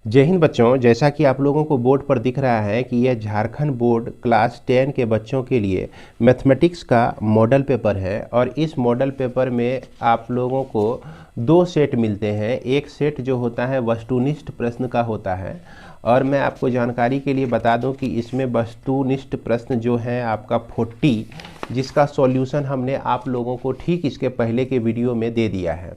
जय हिंद बच्चों। जैसा कि आप लोगों को बोर्ड पर दिख रहा है कि यह झारखंड बोर्ड क्लास 10 के बच्चों के लिए मैथमेटिक्स का मॉडल पेपर है और इस मॉडल पेपर में आप लोगों को दो सेट मिलते हैं। एक सेट जो होता है वस्तुनिष्ठ प्रश्न का होता है और मैं आपको जानकारी के लिए बता दूं कि इसमें वस्तुनिष्ठ प्रश्न जो है आपका 40, जिसका सॉल्यूशन हमने आप लोगों को ठीक इसके पहले के वीडियो में दे दिया है।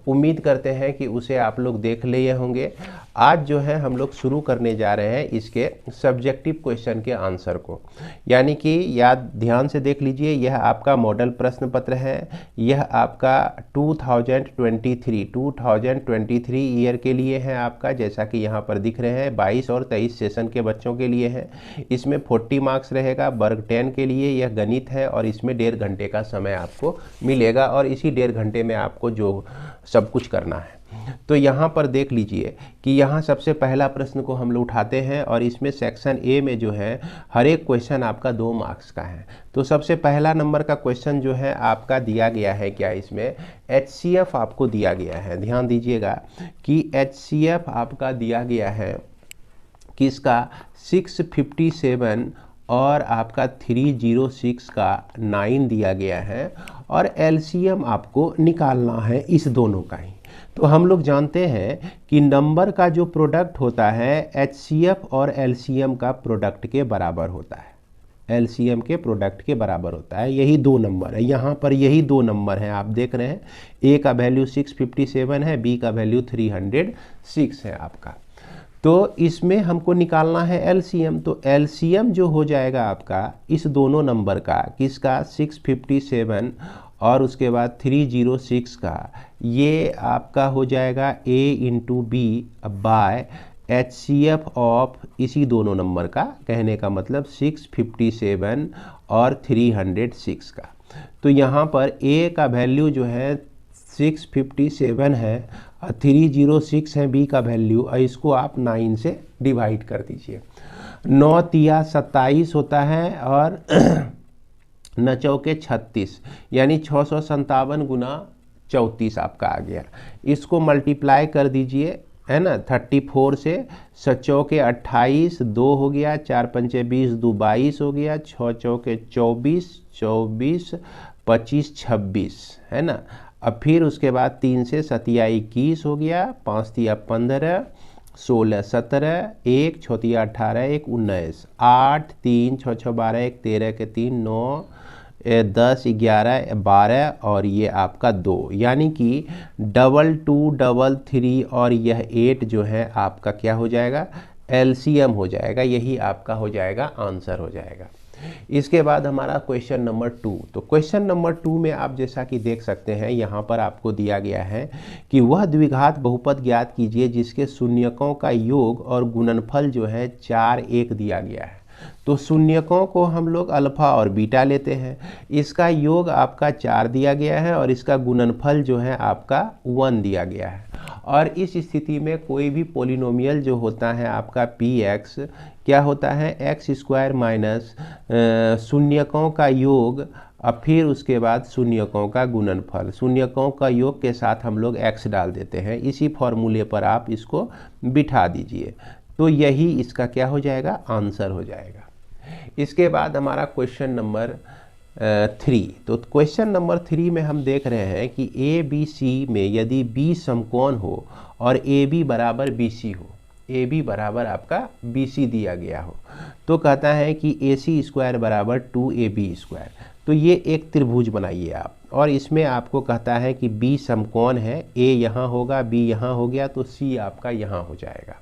उम्मीद करते हैं कि उसे आप लोग देख लिए होंगे। आज जो है हम लोग शुरू करने जा रहे हैं इसके सब्जेक्टिव क्वेश्चन के आंसर को, यानी कि याद ध्यान से देख लीजिए। यह आपका मॉडल प्रश्न पत्र है। यह आपका 2023 ईयर के लिए है आपका, जैसा कि यहाँ पर दिख रहे हैं 22 और 23 सेशन के बच्चों के लिए है। इसमें 40 मार्क्स रहेगा। वर्ग 10 के लिए यह गणित है और इसमें 1.5 घंटे का समय आपको मिलेगा और इसी 1.5 घंटे में आपको जो सब कुछ करना है। तो यहाँ पर देख लीजिए कि यहाँ सबसे पहला प्रश्न को हम लोग उठाते हैं और इसमें सेक्शन ए में जो है हर एक क्वेश्चन आपका 2 मार्क्स का है। तो सबसे पहला नंबर का क्वेश्चन जो है आपका दिया गया है, क्या इसमें HCF आपको दिया गया है। ध्यान दीजिएगा कि HCF आपका दिया गया है किसका 657 और आपका 306 का 9 दिया गया है और LCM आपको निकालना है इस दोनों का ही। तो हम लोग जानते हैं कि नंबर का जो प्रोडक्ट होता है HCF और LCM का प्रोडक्ट के बराबर होता है। LCM के प्रोडक्ट के बराबर होता है। यही 2 नंबर है, यहाँ पर यही 2 नंबर हैं। आप देख रहे हैं A का वैल्यू 657 है, B का वैल्यू 306 है आपका। तो इसमें हमको निकालना है LCM। तो LCM जो हो जाएगा आपका इस दोनों नंबर का, किसका 657 और उसके बाद 306 का, ये आपका हो जाएगा A into B by HCF of इसी दोनों नंबर का, कहने का मतलब 657 और 306 का। तो यहाँ पर A का वैल्यू जो है 657 है और 306 है B का वैल्यू, और इसको आप 9 से डिवाइड कर दीजिए। 9 तिया 27 होता है और 9 चौके 36, यानी 657 गुना 34 आपका आ गया। इसको मल्टीप्लाई कर दीजिए, है ना, 34 से। 7 चौके 28, 2 हो गया, 4 पंचे 20, 2 22 हो गया, 6 चौके 24, 24 25 26, है ना। अब फिर उसके बाद 3 से 7 21 हो गया, 5 तिया 15, 16 17, 1 6 तिया 18, 1 19, 8 3 6 6 12, 1 13 के 3 9 10 11 12 और ये आपका 2, यानी कि 2 2 3 और यह 8 जो है आपका क्या हो जाएगा, LCM हो जाएगा। यही आपका हो जाएगा आंसर हो जाएगा। इसके बाद हमारा क्वेश्चन नंबर 2। तो क्वेश्चन नंबर 2 में आप जैसा कि देख सकते हैं यहाँ पर आपको दिया गया है कि वह द्विघात बहुपद ज्ञात कीजिए जिसके शून्यकों का योग और गुणनफल जो है 4 1 दिया गया है। तो शून्यकों को हम लोग अल्फा और बीटा लेते हैं। इसका योग आपका 4 दिया गया है और इसका गुणनफल जो है आपका 1 दिया गया है। और इस स्थिति में कोई भी पोलिनोमियल जो होता है आपका px क्या होता है, x स्क्वायर माइनस शून्यकों का योग और फिर उसके बाद शून्यकों का गुणनफल। शून्यकों का योग के साथ हम लोग x डाल देते हैं। इसी फॉर्मूले पर आप इसको बिठा दीजिए, तो यही इसका क्या हो जाएगा, आंसर हो जाएगा। इसके बाद हमारा क्वेश्चन नंबर 3। तो क्वेश्चन नंबर 3 में हम देख रहे हैं कि ABC में यदि B समकोण हो और AB बराबर BC हो, AB बराबर आपका BC दिया गया हो, तो कहता है कि AC स्क्वायर बराबर 2AB स्क्वायर। तो ये एक त्रिभुज बनाइए आप, और इसमें आपको कहता है कि B समकोण है, A यहाँ होगा, B यहाँ हो गया, तो C आपका यहाँ हो जाएगा।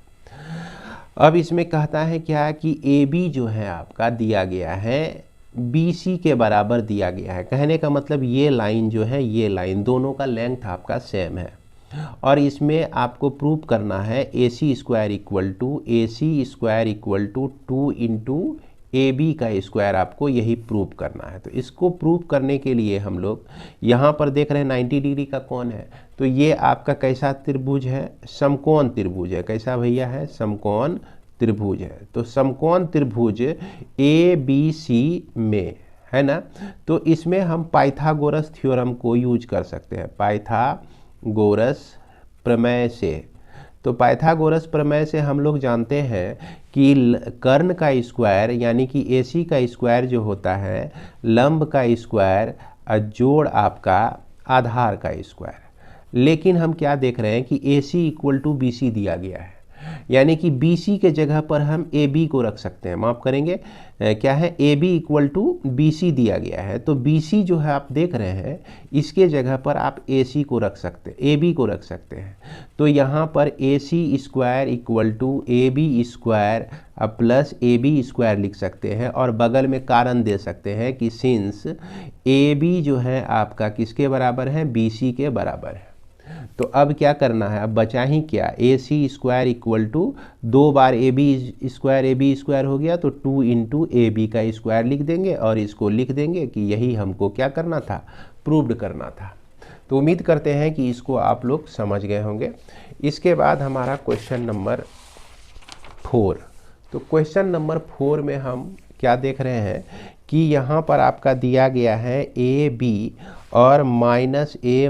अब इसमें कहता है क्या कि AB जो है आपका दिया गया है BC के बराबर दिया गया है। कहने का मतलब ये लाइन जो है, ये लाइन दोनों का लेंथ आपका सेम है और इसमें आपको प्रूव करना है AC square equal to 2 into AB का स्क्वायर, आपको यही प्रूव करना है। तो इसको प्रूव करने के लिए हम लोग यहाँ पर देख रहे हैं 90 डिग्री का कोण है। तो ये आपका कैसा त्रिभुज है, समकोण त्रिभुज है। कैसा भैया है, समकोण त्रिभुज है। तो समकोण त्रिभुज ABC में, है ना, तो इसमें हम पाइथागोरस थ्योरम को यूज कर सकते हैं, पाइथागोरस प्रमेय से। तो पाइथागोरस प्रमेय से हम लोग जानते हैं कि कर्ण का स्क्वायर यानी कि AC का स्क्वायर जो होता है, लंब का स्क्वायर जोड़ आपका आधार का स्क्वायर। लेकिन हम क्या देख रहे हैं कि AC इक्वल टू BC दिया गया है, यानी कि BC के जगह पर हम AB को रख सकते हैं। माफ करेंगे, क्या है, AB इक्वल टू BC दिया गया है, तो BC जो है आप देख रहे हैं, इसके जगह पर आप AC को रख सकते हैं, AB को रख सकते हैं। तो यहाँ पर AC square equal to AB square plus AB square लिख सकते हैं, और बगल में कारण दे सकते हैं कि सिंस AB जो है आपका किसके बराबर है, BC के बराबर है। तो अब क्या करना है, अब बचा ही क्या, AC स्क्वायर इक्वल टू 2 बार AB स्क्वायर हो गया, तो 2 इंटू AB का स्क्वायर लिख देंगे, और इसको लिख देंगे कि यही हमको क्या करना था, प्रूव्ड करना था। तो उम्मीद करते हैं कि इसको आप लोग समझ गए होंगे। इसके बाद हमारा क्वेश्चन नंबर 4। तो क्वेश्चन नंबर 4 में हम क्या देख रहे हैं कि यहाँ पर आपका दिया गया है AB और -A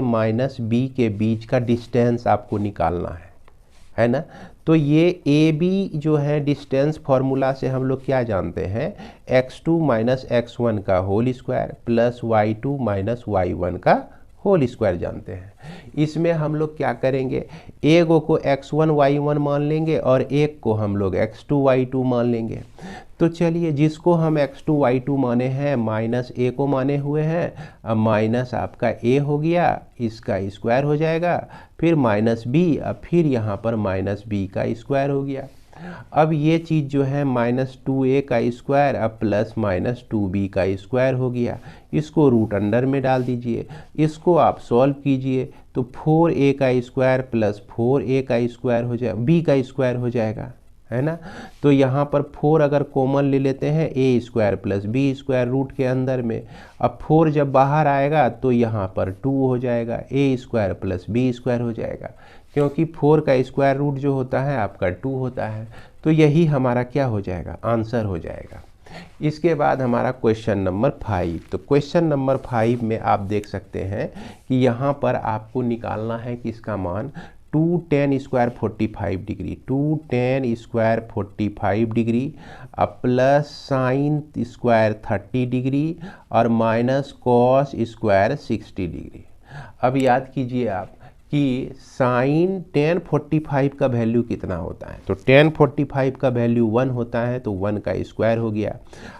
-B के बीच का डिस्टेंस आपको निकालना है ना। तो ये AB जो है डिस्टेंस फॉर्मूला से हम लोग क्या जानते हैं, x2 - x1 का whole square plus y2 - y1 का होल स्क्वायर जानते हैं। इसमें हम लोग क्या करेंगे, एक को x1 y1 मान लेंगे और एक को हम लोग x2 y2 मान लेंगे। तो चलिए, जिसको हम x2 y2 माने हैं, -A को माने हुए हैं, अब माइनस आपका A हो गया, इसका स्क्वायर हो जाएगा, फिर -B, अब फिर यहाँ पर -B का स्क्वायर हो गया। अब ये चीज़ जो है -2A का स्क्वायर अब प्लस -2B का स्क्वायर हो गया, इसको रूट अंडर में डाल दीजिए, इसको आप सॉल्व कीजिए, तो 4A का स्क्वायर प्लस 4A का स्क्वायर हो जाए, B का स्क्वायर हो जाएगा, है ना। तो यहाँ पर 4 अगर कॉमन ले लेते हैं, A square plus B square root के अंदर में, अब 4 जब बाहर आएगा तो यहाँ पर 2 हो जाएगा, A square plus B square हो जाएगा, क्योंकि 4 का स्क्वायर रूट जो होता है आपका 2 होता है। तो यही हमारा क्या हो जाएगा, आंसर हो जाएगा। इसके बाद हमारा क्वेश्चन नंबर 5। तो क्वेश्चन नंबर 5 में आप देख सकते हैं कि यहाँ पर आपको निकालना है कि इसका मान 2 tan square 45 degree, 2 tan square 45 degree plus sine square 30 degree और माइनस कॉस स्क्वायर 60 डिग्री। अब याद कीजिए आप कि साइन tan 45 का वैल्यू कितना होता है, तो tan 45 का वैल्यू 1 होता है, तो 1 का स्क्वायर हो गया,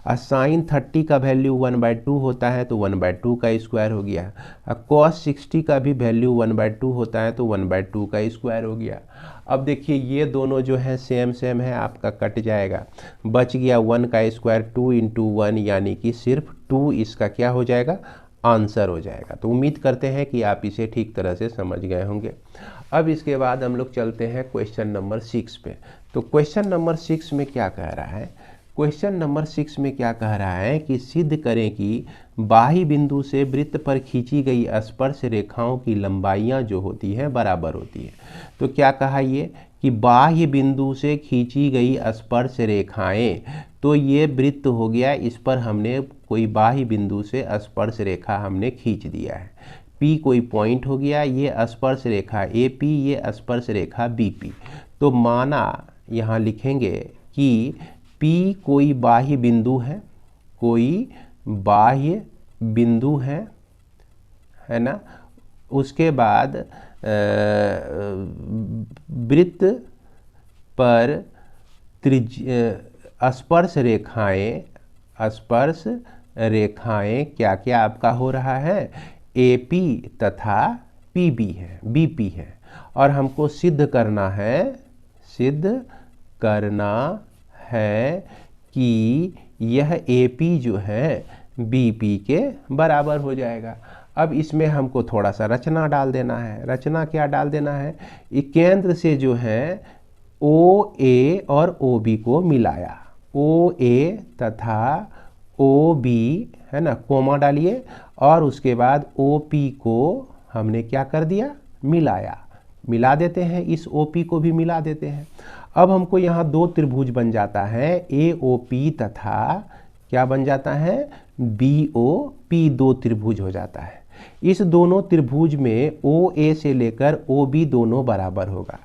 और साइन 30 का वैल्यू 1/2 होता है, तो 1/2 का स्क्वायर हो गया, और cos 60 का भी वैल्यू 1/2 होता है, तो 1/2 का स्क्वायर हो गया। अब देखिए, ये दोनों जो है सेम है, आपका कट जाएगा, बच गया 1 का स्क्वायर, 2 × 1 यानी कि सिर्फ 2 इसका क्या हो जाएगा, आंसर हो जाएगा। तो उम्मीद करते हैं कि आप इसे ठीक तरह से समझ गए होंगे। अब इसके बाद हम लोग चलते हैं क्वेश्चन नंबर 6 पे। तो क्वेश्चन नंबर 6 में क्या कह रहा है, क्वेश्चन नंबर 6 में क्या कह रहा है कि सिद्ध करें कि बाह्य बिंदु से वृत्त पर खींची गई स्पर्श रेखाओं की लंबाइयाँ जो होती हैं बराबर होती है। तो क्या कहा ये कि बाह्य बिंदु से खींची गई स्पर्श रेखाएं, तो ये वृत्त हो गया, इस पर हमने कोई बाह्य बिंदु से स्पर्श रेखा हमने खींच दिया है, P कोई पॉइंट हो गया, ये स्पर्श रेखा AP, ये स्पर्श रेखा BP। तो माना यहाँ लिखेंगे कि P कोई बाह्य बिंदु है, कोई बाह्य बिंदु है ना। उसके बाद वृत्त पर स्पर्श रेखाएं क्या क्या आपका हो रहा है, AP तथा PB है, BP है, और हमको सिद्ध करना है कि यह AP जो है BP के बराबर हो जाएगा। अब इसमें हमको थोड़ा सा रचना डाल देना है। रचना क्या डाल देना है, एक केंद्र से जो है OA और OB को मिलाया, OA तथा OB है ना, कोमा डालिए, और उसके बाद OP को हमने क्या कर दिया, मिला देते हैं, इस OP को भी मिला देते हैं। अब हमको यहाँ 2 त्रिभुज बन जाता है, AOP तथा क्या बन जाता है, BOP, 2 त्रिभुज हो जाता है। इस दोनों त्रिभुज में OA से लेकर OB दोनों बराबर होगा,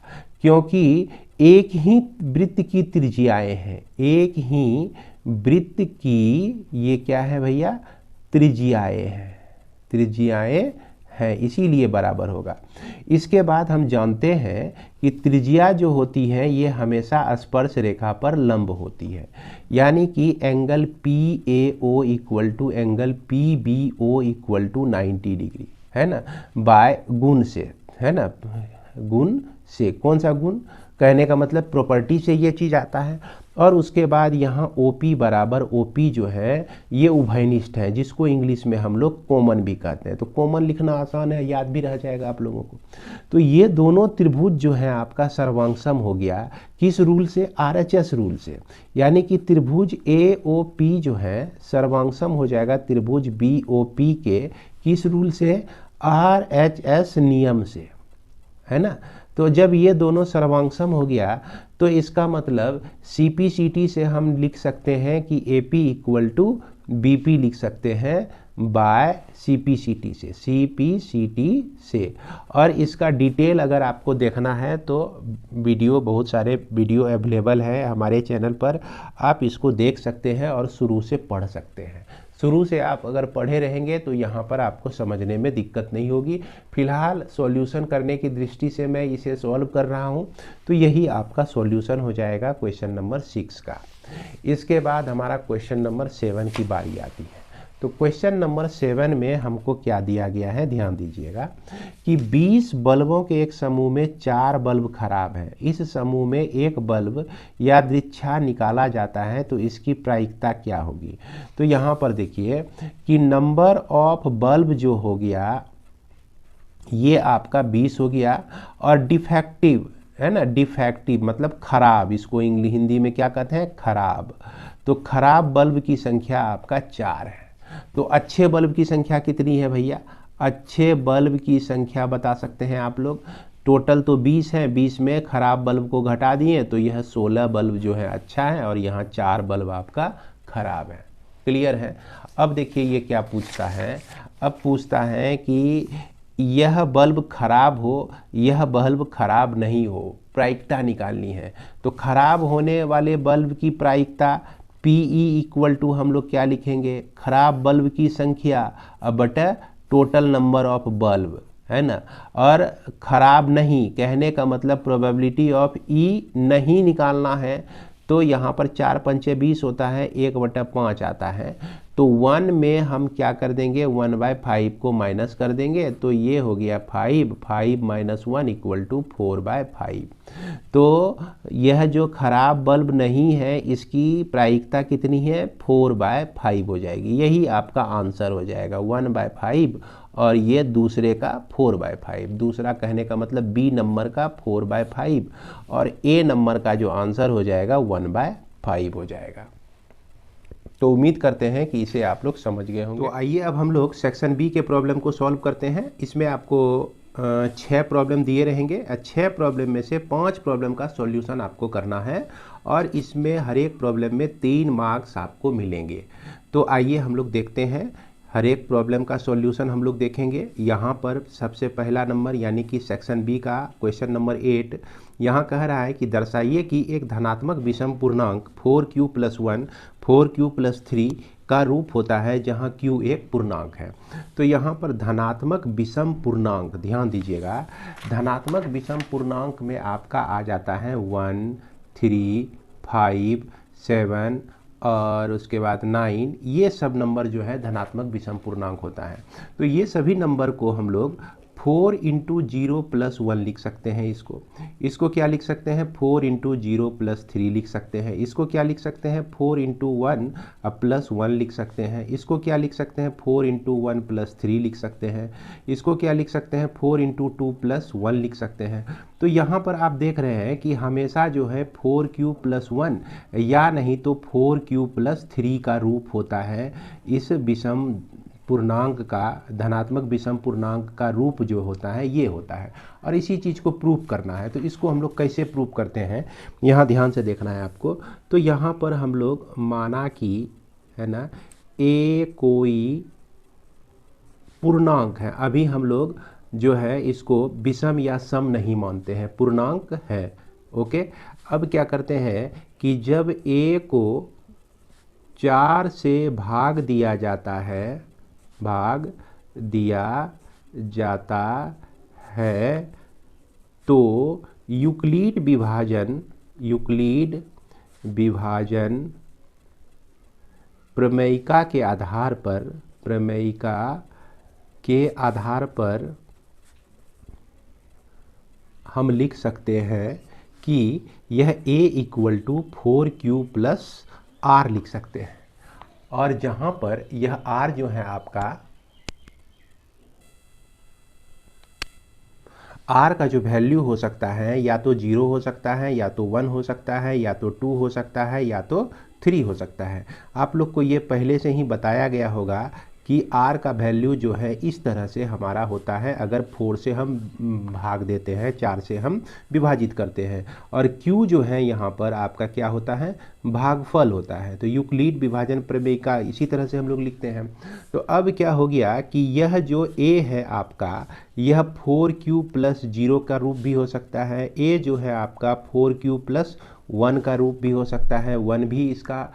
क्योंकि एक ही वृत्त की त्रिज्याएं हैं, एक ही वृत्त की ये क्या है भैया, त्रिज्याएं हैं, त्रिज्याएं हैं, इसीलिए बराबर होगा। इसके बाद हम जानते हैं कि त्रिज्या जो होती है ये हमेशा स्पर्श रेखा पर लंब होती है, यानी कि angle PAO equal to angle PBO equal to 90 degree, है ना, बाय गुण से, है ना, गुण से। कौन सा गुण, कहने का मतलब प्रॉपर्टी से ये चीज़ आता है। और उसके बाद यहाँ OP बराबर OP जो है ये उभयनिष्ठ है, जिसको इंग्लिश में हम लोग कॉमन भी कहते हैं। तो कॉमन लिखना आसान है, याद भी रह जाएगा आप लोगों को। तो ये दोनों त्रिभुज जो है आपका सर्वांगसम हो गया, किस रूल से, RHS रूल से। यानी कि त्रिभुज AOP जो है सर्वांगसम हो जाएगा त्रिभुज BOP के किस रूल से, RHS नियम से, है ना। तो जब ये दोनों सर्वांगसम हो गया तो इसका मतलब CPCT से हम लिख सकते हैं कि AP इक्वल टू BP लिख सकते हैं बाय CPCT से, CPCT से। और इसका डिटेल अगर आपको देखना है तो वीडियो, बहुत सारे वीडियो अवेलेबल है हमारे चैनल पर, आप इसको देख सकते हैं और शुरू से पढ़ सकते हैं। शुरू से आप अगर पढ़े रहेंगे तो यहाँ पर आपको समझने में दिक्कत नहीं होगी। फिलहाल सॉल्यूशन करने की दृष्टि से मैं इसे सॉल्व कर रहा हूँ, तो यही आपका सॉल्यूशन हो जाएगा क्वेश्चन नंबर 6 का। इसके बाद हमारा क्वेश्चन नंबर 7 की बारी आती है। तो क्वेश्चन नंबर 7 में हमको क्या दिया गया है, ध्यान दीजिएगा कि 20 बल्बों के एक समूह में 4 बल्ब खराब है। इस समूह में एक बल्ब यादृच्छा निकाला जाता है, तो इसकी प्रायिकता क्या होगी। तो यहाँ पर देखिए कि नंबर ऑफ बल्ब जो हो गया ये आपका 20 हो गया, और डिफेक्टिव, है ना, डिफेक्टिव मतलब खराब, इसको हिंदी में क्या कहते हैं, खराब। तो खराब बल्ब की संख्या आपका 4 है। तो अच्छे बल्ब की संख्या कितनी है भैया, अच्छे बल्ब की संख्या बता सकते हैं आप लोग। टोटल तो 20 है, 20 में खराब बल्ब को घटा दिए तो यह 16 बल्ब जो है अच्छा है, और यहाँ 4 बल्ब आपका खराब है। क्लियर है। अब देखिए ये क्या पूछता है, अब पूछता है कि यह बल्ब खराब हो, यह बल्ब खराब नहीं हो, प्रायिकता निकालनी है। तो खराब होने वाले बल्ब की प्रायिकता PE इक्वल टू हम लोग क्या लिखेंगे, खराब बल्ब की संख्या बटा टोटल नंबर ऑफ बल्ब, है ना। और खराब नहीं कहने का मतलब प्रोबेबिलिटी ऑफ E नहीं निकालना है, तो यहाँ पर 4 पंचे 20 होता है, 1/5 आता है। तो 1 में हम क्या कर देंगे, 1/5 को माइनस कर देंगे, तो ये हो गया 5, 5 माइनस 1 इक्वल टू 4/5। तो यह जो खराब बल्ब नहीं है इसकी प्रायिकता कितनी है, 4/5 हो जाएगी। यही आपका आंसर हो जाएगा, 1/5 और ये दूसरे का 4/5। दूसरा कहने का मतलब B नंबर का 4/5 और A नंबर का जो आंसर हो जाएगा 1/5 हो जाएगा। तो उम्मीद करते हैं कि इसे आप लोग समझ गए होंगे। तो आइए अब हम लोग सेक्शन B के प्रॉब्लम को सॉल्व करते हैं। इसमें आपको 6 प्रॉब्लम दिए रहेंगे। 6 प्रॉब्लम में से 5 प्रॉब्लम का सॉल्यूशन आपको करना है, और इसमें हर एक प्रॉब्लम में 3 मार्क्स आपको मिलेंगे। तो आइए हम लोग देखते हैं, हर एक प्रॉब्लम का सॉल्यूशन हम लोग देखेंगे। यहाँ पर सबसे पहला नंबर यानी कि सेक्शन B का क्वेश्चन नंबर 8 यहाँ कह रहा है कि दर्शाइए कि एक धनात्मक विषम पूर्णांक 4q + 1 4q + 3 का रूप होता है जहाँ q एक पूर्णांक है। तो यहाँ पर धनात्मक विषम पूर्णांक, ध्यान दीजिएगा, धनात्मक विषम पूर्णांक में आपका आ जाता है 1, 3, 5, 7 और उसके बाद 9, ये सब नंबर जो है धनात्मक विषम पूर्णांक होता है। तो ये सभी नंबर को हम लोग 4 × 0 + 1 लिख सकते हैं। इसको क्या लिख सकते हैं, 4 × 0 + 3 लिख सकते हैं। इसको क्या लिख सकते हैं, 4 × 1 + 1 लिख सकते हैं। इसको क्या लिख सकते हैं, 4 × 1 + 3 लिख सकते हैं। इसको क्या लिख सकते हैं, 4 × 2 + 1 लिख सकते हैं। तो यहाँ पर आप देख रहे हैं कि हमेशा जो है 4q + 1 या नहीं तो 4q + 3 का रूप होता है इस विषम पूर्णांक का, धनात्मक विषम पूर्णांक का रूप जो होता है ये होता है, और इसी चीज़ को प्रूव करना है। तो इसको हम लोग कैसे प्रूव करते हैं, यहाँ ध्यान से देखना है आपको। तो यहाँ पर हम लोग माना कि, है ना, A कोई पूर्णांक है। अभी हम लोग जो है इसको विषम या सम नहीं मानते हैं, पूर्णांक है। ओके, अब क्या करते हैं कि जब a को 4 से भाग दिया जाता है, तो यूक्लिड विभाजन प्रमेयिका के आधार पर हम लिख सकते हैं कि यह a equal to 4q plus r लिख सकते हैं। और जहां पर यह r जो है आपका, r का जो वैल्यू हो सकता है या तो 0 हो सकता है, या तो 1 हो सकता है, या तो 2 हो सकता है, या तो 3 हो सकता है। आप लोग को ये पहले से ही बताया गया होगा कि r का वैल्यू जो है इस तरह से हमारा होता है, अगर 4 से हम भाग देते हैं, 4 से हम विभाजित करते हैं, और q जो है यहाँ पर आपका क्या होता है, भागफल होता है। तो यूक्लिड विभाजन प्रमेय का इसी तरह से हम लोग लिखते हैं। तो अब क्या हो गया कि यह जो a है आपका, यह 4q प्लस 0 का रूप भी हो सकता है, a जो है आपका 4q प्लस 1 का रूप भी हो सकता है, 1 भी इसका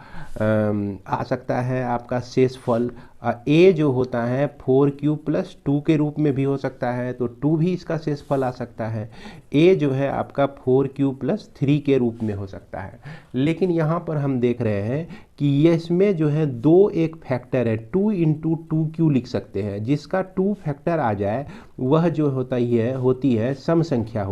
आ सकता है आपका शेषफल। a जो होता है 4q प्लस 2 के रूप में भी हो सकता है, तो 2 भी इसका शेषफल आ सकता है। a जो है आपका 4q प्लस 3 के रूप में हो सकता है। लेकिन यहाँ पर हम देख रहे हैं कि ये इसमें जो है एक फैक्टर है, 2 इंटू 2q लिख सकते हैं, जिसका 2 फैक्टर आ जाए वह जो होती है सम संख्या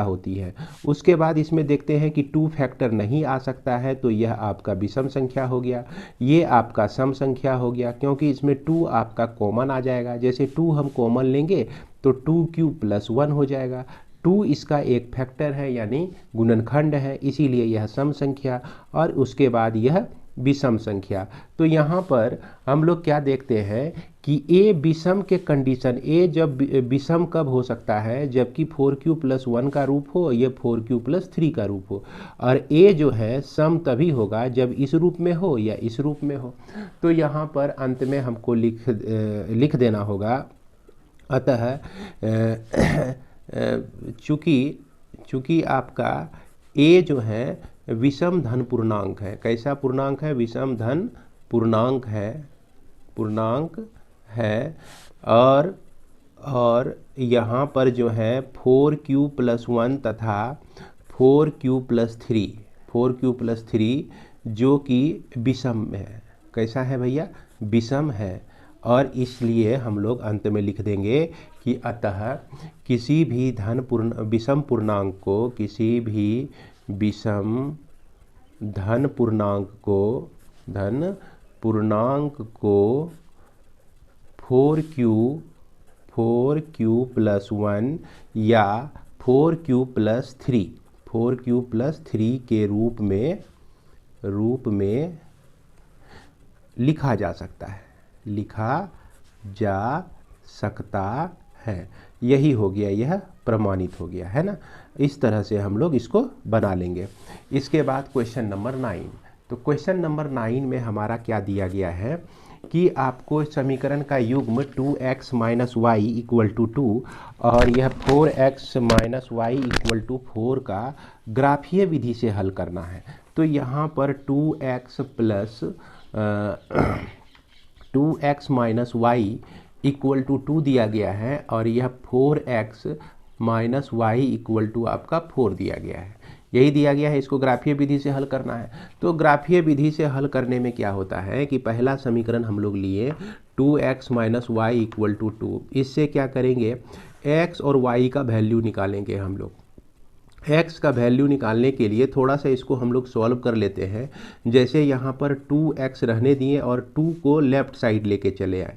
होती है। उसके बाद इसमें देखते हैं कि 2 फैक्टर नहीं आ सकता है, तो यह आपका विषम संख्या हो गया, ये आपका सम संख्या हो गया, क्योंकि इसमें 2 आपका कॉमन आ जाएगा। जैसे 2 हम कॉमन लेंगे तो 2q प्लस 1 हो जाएगा। 2 इसका एक फैक्टर है यानी गुणनखंड है, इसीलिए यह सम संख्या, और उसके बाद यह विषम संख्या। तो यहाँ पर हम लोग क्या देखते हैं कि a विषम के कंडीशन, a जब विषम कब हो सकता है, जबकि 4q प्लस 1 का रूप हो, ये 4q प्लस 3 का रूप हो, और a जो है सम तभी होगा जब इस रूप में हो या इस रूप में हो। तो यहाँ पर अंत में हमको लिख देना होगा। अतः चूँकि आपका a जो है विषम धन पूर्णांक है। कैसा पूर्णांक है? विषम धन पूर्णांक है। और यहाँ पर जो है 4q प्लस 1 तथा 4q प्लस 3 जो कि विषम है। कैसा है भैया? विषम है। और इसलिए हम लोग अंत में लिख देंगे कि अतः किसी भी विषम धन पूर्णांक को 4q प्लस 1 या 4q प्लस 3 के रूप में लिखा जा सकता है। यही हो गया, यह प्रमाणित हो गया है ना। इस तरह से हम लोग इसको बना लेंगे। इसके बाद क्वेश्चन नंबर 9। तो क्वेश्चन नंबर 9 में हमारा क्या दिया गया है कि आपको समीकरण का युग्म 2x minus Y equal to 2 और यह 4x minus Y equal to 4 का ग्राफीय विधि से हल करना है। तो यहाँ पर 2x minus Y equal to 2 दिया गया है, और यह 4x minus Y equal to आपका 4 दिया गया है। यही दिया गया है, इसको ग्राफीय विधि से हल करना है। तो ग्राफीय विधि से हल करने में क्या होता है कि पहला समीकरण हम लोग लिए 2x minus Y equal to 2। इससे क्या करेंगे, x और y का वैल्यू निकालेंगे हम लोग। x का वैल्यू निकालने के लिए थोड़ा सा इसको हम लोग सॉल्व कर लेते हैं। जैसे यहाँ पर 2x रहने दिए और 2 को लेफ्ट साइड लेके चले आए,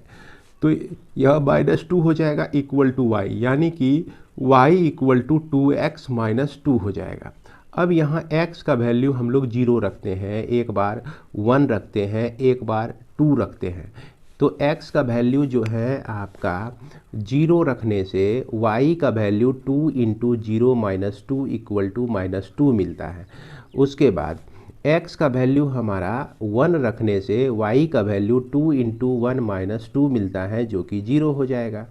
तो यह -2 हो जाएगा इक्वल टू y, यानी कि y equal to 2x minus 2 हो जाएगा। अब यहाँ x का वैल्यू हम लोग 0 रखते हैं, एक बार 1 रखते हैं, एक बार 2 रखते हैं। तो x का वैल्यू जो है आपका 0 रखने से y का value 2 into 0 minus 2 equal to -2 मिलता है। उसके बाद x का वैल्यू हमारा 1 रखने से y का वैल्यू 2 इंटू 1 माइनस 2 मिलता है जो कि 0 हो जाएगा।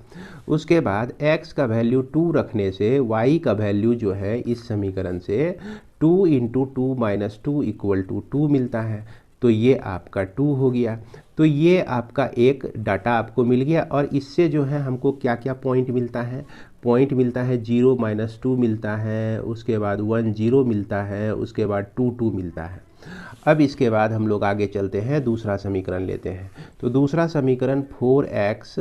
उसके बाद x का वैल्यू 2 रखने से y का वैल्यू जो है इस समीकरण से 2 इंटू 2 माइनस 2 इक्वल टू 2 मिलता है, तो ये आपका 2 हो गया। तो ये आपका एक डाटा आपको मिल गया और इससे जो है हमको क्या क्या पॉइंट मिलता है, पॉइंट मिलता है 0 माइनस 2 मिलता है, उसके बाद 1 0 मिलता है, उसके बाद 2 2 मिलता है। अब इसके बाद हम लोग आगे चलते हैं, दूसरा समीकरण लेते हैं। तो दूसरा समीकरण 4x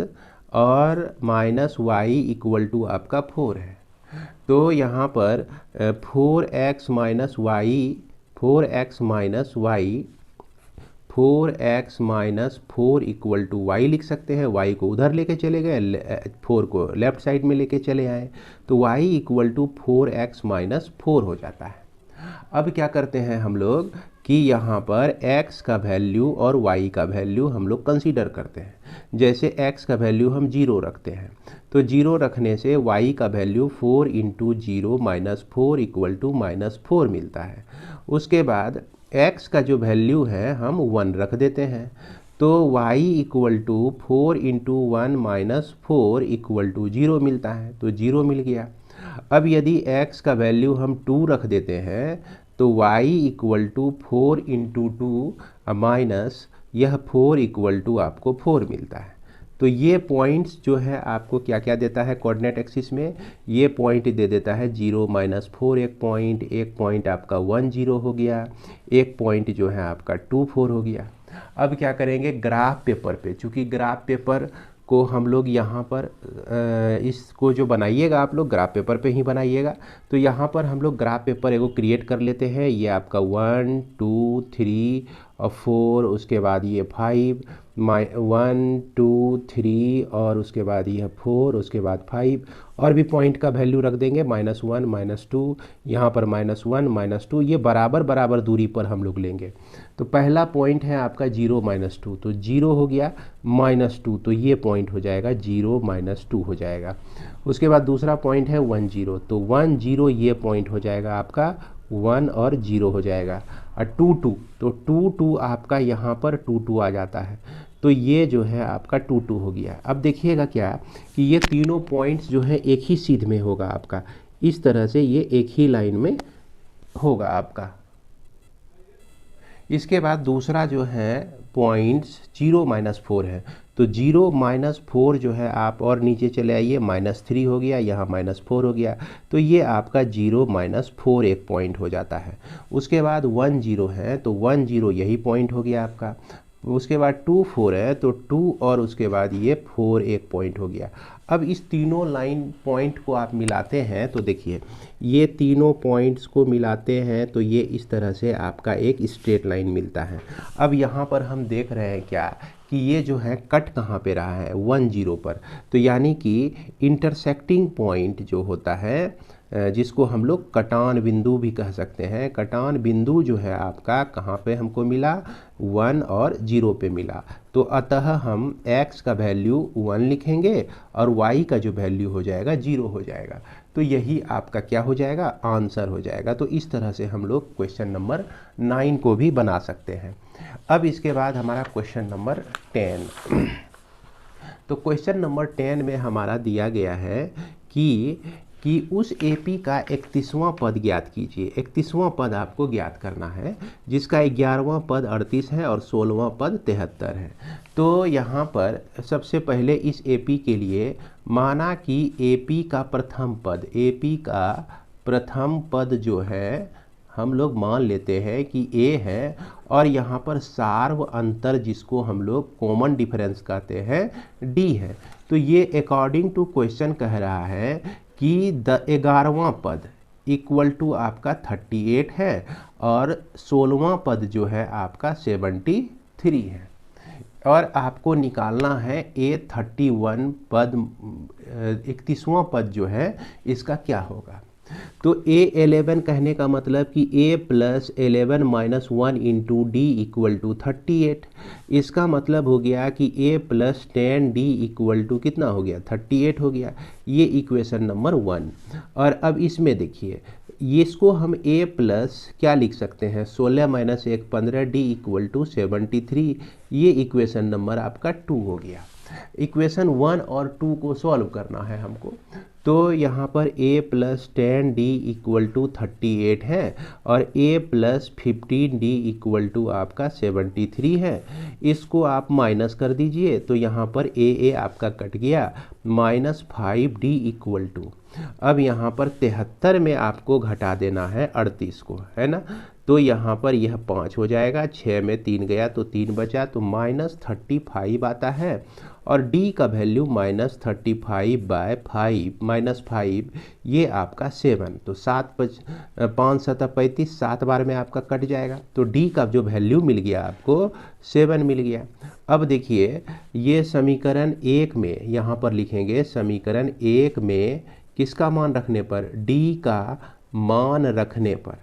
और माइनस वाई इक्वल टू आपका 4 है। तो यहाँ पर 4x minus y 4x minus 4 equal to y लिख सकते हैं। y को उधर लेके चले गए, 4 को लेफ्ट साइड में लेके चले आए, तो y equal to 4x minus 4 हो जाता है। अब क्या करते हैं हम लोग कि यहाँ पर x का वैल्यू और y का वैल्यू हम लोग कंसीडर करते हैं। जैसे x का वैल्यू हम 0 रखते हैं, तो 0 रखने से y का value 4 into 0 minus 4 equal to minus 4 मिलता है। उसके बाद x का जो वैल्यू है हम 1 रख देते हैं, तो y equal to 4 into 1 minus 4 equal to 0 मिलता है, तो 0 मिल गया। अब यदि x का वैल्यू हम 2 रख देते हैं तो y equal to 4 into 2 minus यह 4 इक्वल टू आपको 4 मिलता है। तो ये पॉइंट्स जो है आपको क्या क्या देता है कोऑर्डिनेट एक्सिस में, ये पॉइंट दे देता है 0 माइनस 4 एक पॉइंट आपका 1 0 हो गया, एक पॉइंट जो है आपका 2 4 हो गया। अब क्या करेंगे ग्राफ पेपर पे, चूँकि ग्राफ पेपर को हम लोग यहाँ पर इसको जो बनाइएगा आप लोग ग्राफ पेपर पे ही बनाइएगा, तो यहाँ पर हम लोग ग्राफ पेपर एगो क्रिएट कर लेते हैं। ये आपका 1 2 3 और 4, उसके बाद ये 5 1 2 3 और उसके बाद यह 4, उसके बाद 5 और भी पॉइंट का वैल्यू रख देंगे -1 -2, यहाँ पर -1 -2, ये बराबर बराबर दूरी पर हम लोग लेंगे। तो पहला पॉइंट है आपका 0 -2, तो 0 हो गया, -2, तो ये पॉइंट हो जाएगा 0 -2 हो जाएगा। उसके बाद दूसरा पॉइंट है 1 0, तो 1 0 ये पॉइंट हो जाएगा आपका 1 और 0 हो जाएगा। और 2 2, तो 2 2 आपका यहाँ पर 2 2 आ जाता है, तो ये जो है आपका 2 2 हो गया। अब देखिएगा क्या कि ये तीनों पॉइंट्स जो है एक ही सीध में होगा आपका, इस तरह से ये एक ही लाइन में होगा आपका। इसके बाद दूसरा जो है पॉइंट्स 0 -4 है, तो 0 -4 जो है आप और नीचे चले आइए, -3 हो गया, यहाँ -4 हो गया, तो ये आपका 0 -4 एक पॉइंट हो जाता है। उसके बाद 1 0 है, तो 1 0 यही पॉइंट हो गया आपका। उसके बाद 2 4 है, तो 2 और उसके बाद ये 4 एक पॉइंट हो गया। अब इस तीनों लाइन पॉइंट को आप मिलाते हैं तो देखिए ये तीनों पॉइंट्स को मिलाते हैं तो ये इस तरह से आपका एक स्ट्रेट लाइन मिलता है। अब यहाँ पर हम देख रहे हैं क्या कि ये जो है कट कहाँ पे रहा है 1 0 पर, तो यानी कि इंटरसेक्टिंग पॉइंट जो होता है जिसको हम लोग कटान बिंदु भी कह सकते हैं, कटान बिंदु जो है आपका कहाँ पे हमको मिला 1 और 0 पे मिला, तो अतः हम x का वैल्यू 1 लिखेंगे और y का जो वैल्यू हो जाएगा 0 हो जाएगा, तो यही आपका क्या हो जाएगा आंसर हो जाएगा। तो इस तरह से हम लोग क्वेश्चन नंबर 9 को भी बना सकते हैं। अब इसके बाद हमारा क्वेश्चन नंबर 10, तो क्वेश्चन नंबर 10 में हमारा दिया गया है कि उस एपी का 31वां पद ज्ञात कीजिए। 31वां पद आपको ज्ञात करना है जिसका 11वां पद 38 है और 16वां पद 73 है। तो यहाँ पर सबसे पहले इस एपी के लिए माना कि एपी का प्रथम पद जो है हम लोग मान लेते हैं कि ए है और यहाँ पर सार्व अंतर जिसको हम लोग कॉमन डिफरेंस कहते हैं डी है। तो ये अकॉर्डिंग टू क्वेश्चन कह रहा है कि 11वां पद इक्वल टू आपका 38 है और 16वां पद जो है आपका 73 है और आपको निकालना है A31 पद 31वां पद जो है इसका क्या होगा। तो A11 कहने का मतलब कि A + 11 - 1 into D equal to 38, इसका मतलब हो गया कि A + 10 D इक्वल टू कितना हो गया 38 हो गया। ये इक्वेशन नंबर 1। और अब इसमें देखिए ये इसको हम a प्लस क्या लिख सकते हैं, 16 माइनस 1 15, d इक्वल टू 73। ये इक्वेशन नंबर आपका 2 हो गया। इक्वेशन 1 और 2 को सॉल्व करना है हमको। तो यहाँ पर a plus 10d equal to 38 है और a plus 15d equal to आपका 73 है। इसको आप माइनस कर दीजिए तो यहाँ पर a आपका कट गया, -5d इक्वल टू, अब यहाँ पर 73 में आपको घटा देना है 38 को, है ना। तो यहाँ पर यह 5 हो जाएगा, 6 में 3 गया तो 3 बचा, तो -35 आता है। और d का वैल्यू -35/5 ये आपका 7, तो 5 7 35, 7 बार में आपका कट जाएगा। तो d का जो वैल्यू मिल गया आपको 7 मिल गया। अब देखिए ये समीकरण 1 में यहाँ पर लिखेंगे, समीकरण 1 में किसका मान रखने पर, d का मान रखने पर,